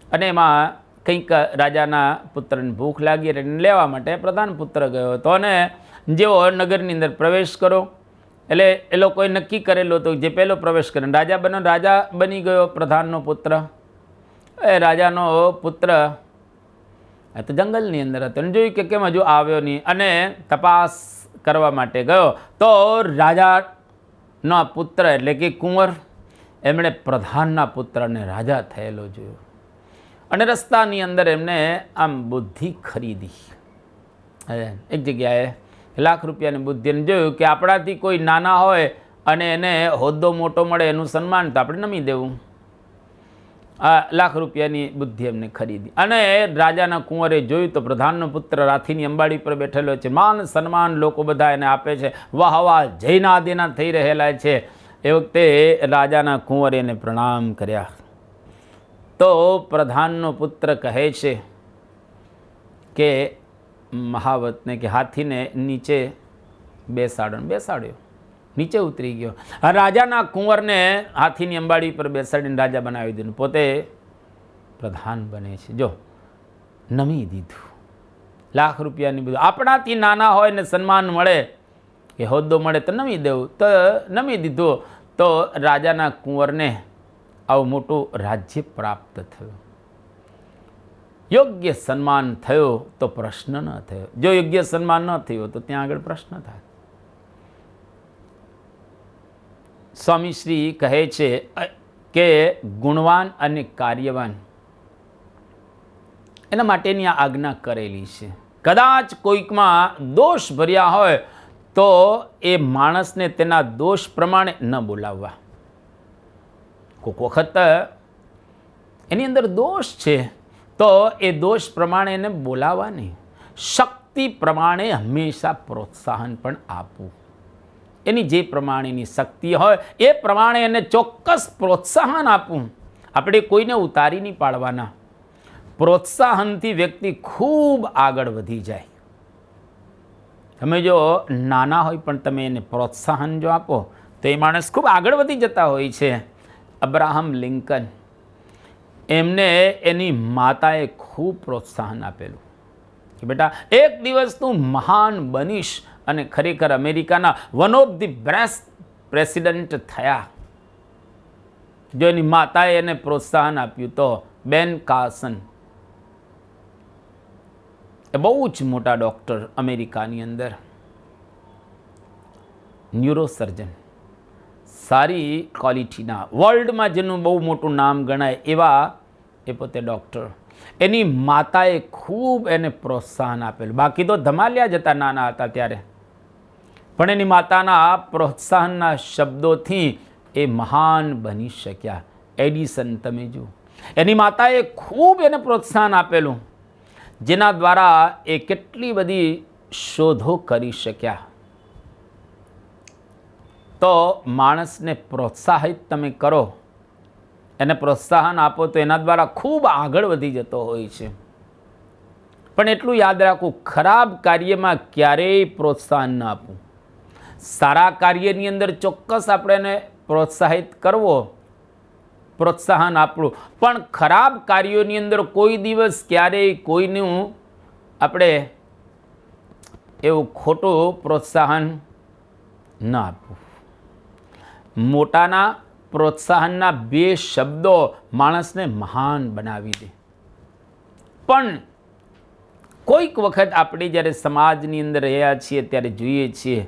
અને એમાં કંઈક રાજાના પુત્રને ભૂખ લાગી એટલે લેવા માટે પ્રધાન પુત્ર ગયો હતો. અને જેવો નગરની અંદર પ્રવેશ કરો એટલે એ લોકોએ નક્કી કરેલું હતું જે પહેલો પ્રવેશ કરે રાજા બની ગયો પ્રધાનનો પુત્ર. એ રાજાનો પુત્ર તો જંગલની અંદર હતો અને જોયું કે કેમ હજુ આવ્યો નહીં અને તપાસ કરવા માટે ગયો તો રાજાનો પુત્ર એટલે કે કુંવર એમણે પ્રધાનના પુત્રને રાજા થયેલો જોયો અને રસ્તાની અંદર એમને આમ બુદ્ધિ ખરીદી. એક જગ્યાએ લાખ રૂપિયાની બુદ્ધિને જોયું કે આપણાથી કોઈ નાના હોય અને એને હોદ્દો મોટો મળે એનું સન્માન તો આપણે નમી દેવું. લાખ રૂપિયાની બુદ્ધિ એમને ખરીદી અને રાજાના કુંવરે જોયું તો પ્રધાનનો પુત્ર રાથીની અંબાડી પર બેઠેલો છે. માન સન્માન લોકો બધા એને આપે છે, વાહ વાહ જયના દેના થઈ રહેલા છે. એ વખતે રાજાના કુંવરે એને પ્રણામ કર્યા તો પ્રધાનનો પુત્ર કહે છે કે મહાવતને કે હાથીને નીચે બેસાડ્યો, નીચે ઉતરી ગયો. રાજાના કુંવરને હાથીની અંબાડી પર બેસાડીને રાજા બનાવી દીધું, પોતે પ્રધાન બને છે. જો નમી દીધું. લાખ રૂપિયાની બધું આપણાથી નાના હોય ને સન્માન મળે કે હોદ્દો મળે તો નમી દેવું, તો નમી દીધું. તો રાજાના કુંવરને આવું મોટું રાજ્ય પ્રાપ્ત થયું, યોગ્ય સન્માન થયો તો પ્રશ્ન ન થયો. જો યોગ્ય સન્માન ન થયો તો ત્યાં આગળ પ્રશ્ન થાય. સ્વામી શ્રી કહે છે કે ગુણવાન અને કાર્યવાન એના માટેની આ આજ્ઞા કરેલી છે. કદાચ કોઈકમાં દોષ ભર્યા હોય તો એ માણસને તેના દોષ પ્રમાણે ન બોલાવવા. કોઈક વખત એની અંદર દોષ છે તો એ દોષ પ્રમાણે એને બોલાવવા નહીં. શક્તિ પ્રમાણે હંમેશા પ્રોત્સાહન પણ આપવું. એની જે પ્રમાણેની શક્તિ હોય એ પ્રમાણે એને ચોક્કસ પ્રોત્સાહન આપવું. આપણે કોઈને ઉતારી નહીં પાડવાના. પ્રોત્સાહનથી વ્યક્તિ ખૂબ આગળ વધી જાય. તમે જો નાના હોય પણ તમે એને પ્રોત્સાહન જો આપો તો એ માણસ ખૂબ આગળ વધી જતા હોય છે. અબ્રાહમ લિંકન, એમને એની માતાએ ખૂબ પ્રોત્સાહન આપેલું કે બેટા એક દિવસ તું મહાન બનીશ અને ખરેખર અમેરિકાના one of the best president થયા. જો એની માતાએ એને પ્રોત્સાહન આપ્યું તો બેન કાર્સન એ બહુ જ મોટા ડૉક્ટર અમેરિકાની અંદર, ન્યુરોસર્જન, સારી ક્વોલિટીના, વર્લ્ડમાં જેનું બહુ મોટું નામ ગણાય એવા એ પોતે ડૉક્ટર. એની માતાએ ખૂબ એને પ્રોત્સાહન આપેલું. બાકી તો ધમાલ્યા જ હતા નાના હતા ત્યારે, પણ એની માતાના પ્રોત્સાહનના શબ્દોથી એ મહાન બની શક્યા. એડિસન તમે જુઓ, એની માતાએ ખૂબ એને પ્રોત્સાહન આપેલું જેના દ્વારા એ કેટલી બધી શોધો કરી શક્યા. તો માણસને પ્રોત્સાહિત તમે કરો, એને પ્રોત્સાહન આપો તો એના દ્વારા ખૂબ આગળ વધી જતો હોય છે. પણ એટલું યાદ રાખવું, ખરાબ કાર્યમાં ક્યારેય પ્રોત્સાહન ન આપવું. સારા કાર્યની અંદર ચોક્કસ આપણે એને પ્રોત્સાહિત કરવો, પ્રોત્સાહન આપવું, પણ ખરાબ કાર્યોની અંદર કોઈ દિવસ ક્યારેય કોઈનું આપણે એવું ખોટું પ્રોત્સાહન ન આપવું. મોટાના પ્રોત્સાહનના બે શબ્દો માણસને મહાન બનાવી દે. પણ કોઈક વખત આપણે જ્યારે સમાજની અંદર રહ્યા છીએ ત્યારે જોઈએ છીએ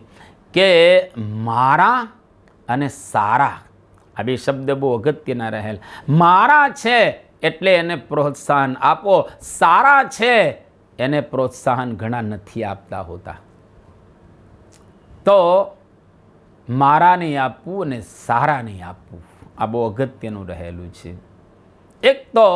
કે મારા અને સારા આ બે શબ્દ બહુ અગત્યના રહેલ. મારા છે એટલે એને પ્રોત્સાહન આપો, સારા છે એને પ્રોત્સાહન ઘણા નથી આપતા હોતા. તો મારા નહીં આપવું અને સારા નહીં આપવું, આ બહુ અગત્યનું રહેલું છે. એક તો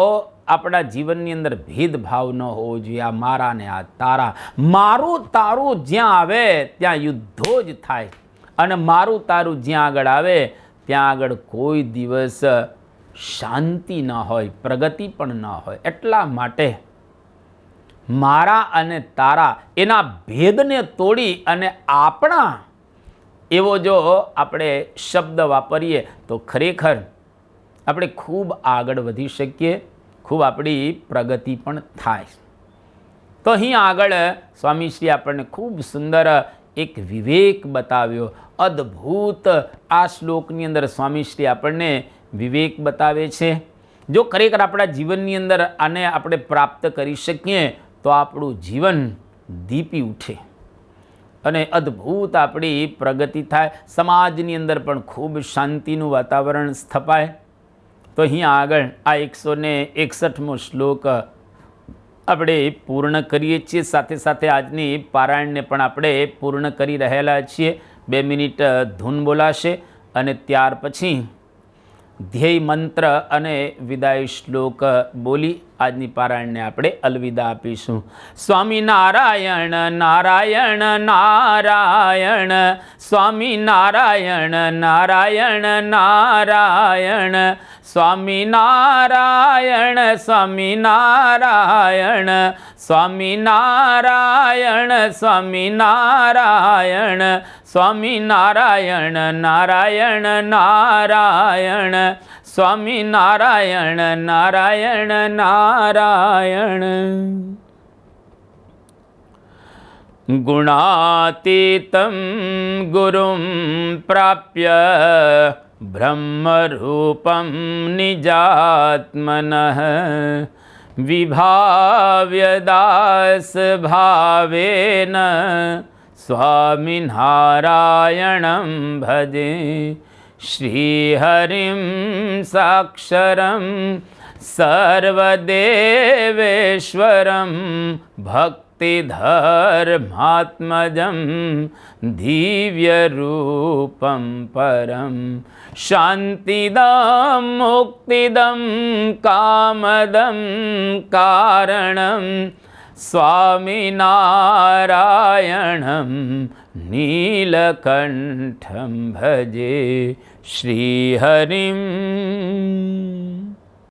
આપણા જીવનની અંદર ભેદભાવ ન હોવો જોઈએ. આ મારા ને આ તારા, મારું તારું જ્યાં આવે ત્યાં યુદ્ધો જ થાય, અને મારું તારું જ્યાં આગળ આવે ત્યાં આગળ કોઈ દિવસ શાંતિ ન હોય, પ્રગતિ પણ ન હોય. એટલા માટે મારા અને તારા એના ભેદને તોડી અને આપણા એવો જો આપણે શબ્દ વાપરીએ તો ખરેખર આપણે ખૂબ આગળ વધી શકીએ, ખૂબ આપણી પ્રગતિ પણ થાય. તો અહીં આગળ સ્વામીશ્રી આપણને ખૂબ સુંદર એક વિવેક બતાવ્યો. અદ્ભુત આ શ્લોકની અંદર સ્વામીશ્રી આપણને વિવેક બતાવે છે. જો ખરેખર આપણા જીવનની અંદર આને આપણે પ્રાપ્ત કરી શકીએ તો આપણું જીવન દીપી ઉઠે અને અદ્ભુત આપણી પ્રગતિ થાય. સમાજની અંદર પણ ખૂબ શાંતિનું વાતાવરણ સ્થપાય. તો અહીંયા આગળ આ 161મો શ્લોક આપણે પૂર્ણ કરીએ છીએ. સાથે સાથે આજની પારાયણને પણ આપણે પૂર્ણ કરી રહેલા છીએ. 2 મિનિટ ધૂન બોલાશે અને ત્યાર પછી ધ્યેય મંત્ર અને વિદાય શ્લોક બોલી આજની પારાયણને આપણે અલવિદા આપીશું. સ્વામી નારાયણ નારાયણ નારાયણ, સ્વામી નારાયણ નારાયણ નારાયણ, સ્વામી નારાયણ સ્વામી નારાયણ, સ્વામી નારાયણ સ્વામી નારાયણ, સ્વામી નારાયણ નારાયણ નારાયણ, સ્વામી નારાયણ નારાયણ નારાયણ. ગુણાતીતં ગુરું પ્રાપ્ય બ્રહ્મરૂપં નિજાત્મનઃ, વિભાવ્ય દાસ ભાવેન સ્વામિનારાયણં ભજે. શ્રીહરિં સાક્ષરં સર્વદેવેશ્વરં ભક્તિધર્માત્મજં દિવ્યરૂપં પરમ. શાંતિદં મુક્તિદં કામદં કારણં સ્વામિનારાયણં નીલકંઠં ભજે. શ્રીહરિં.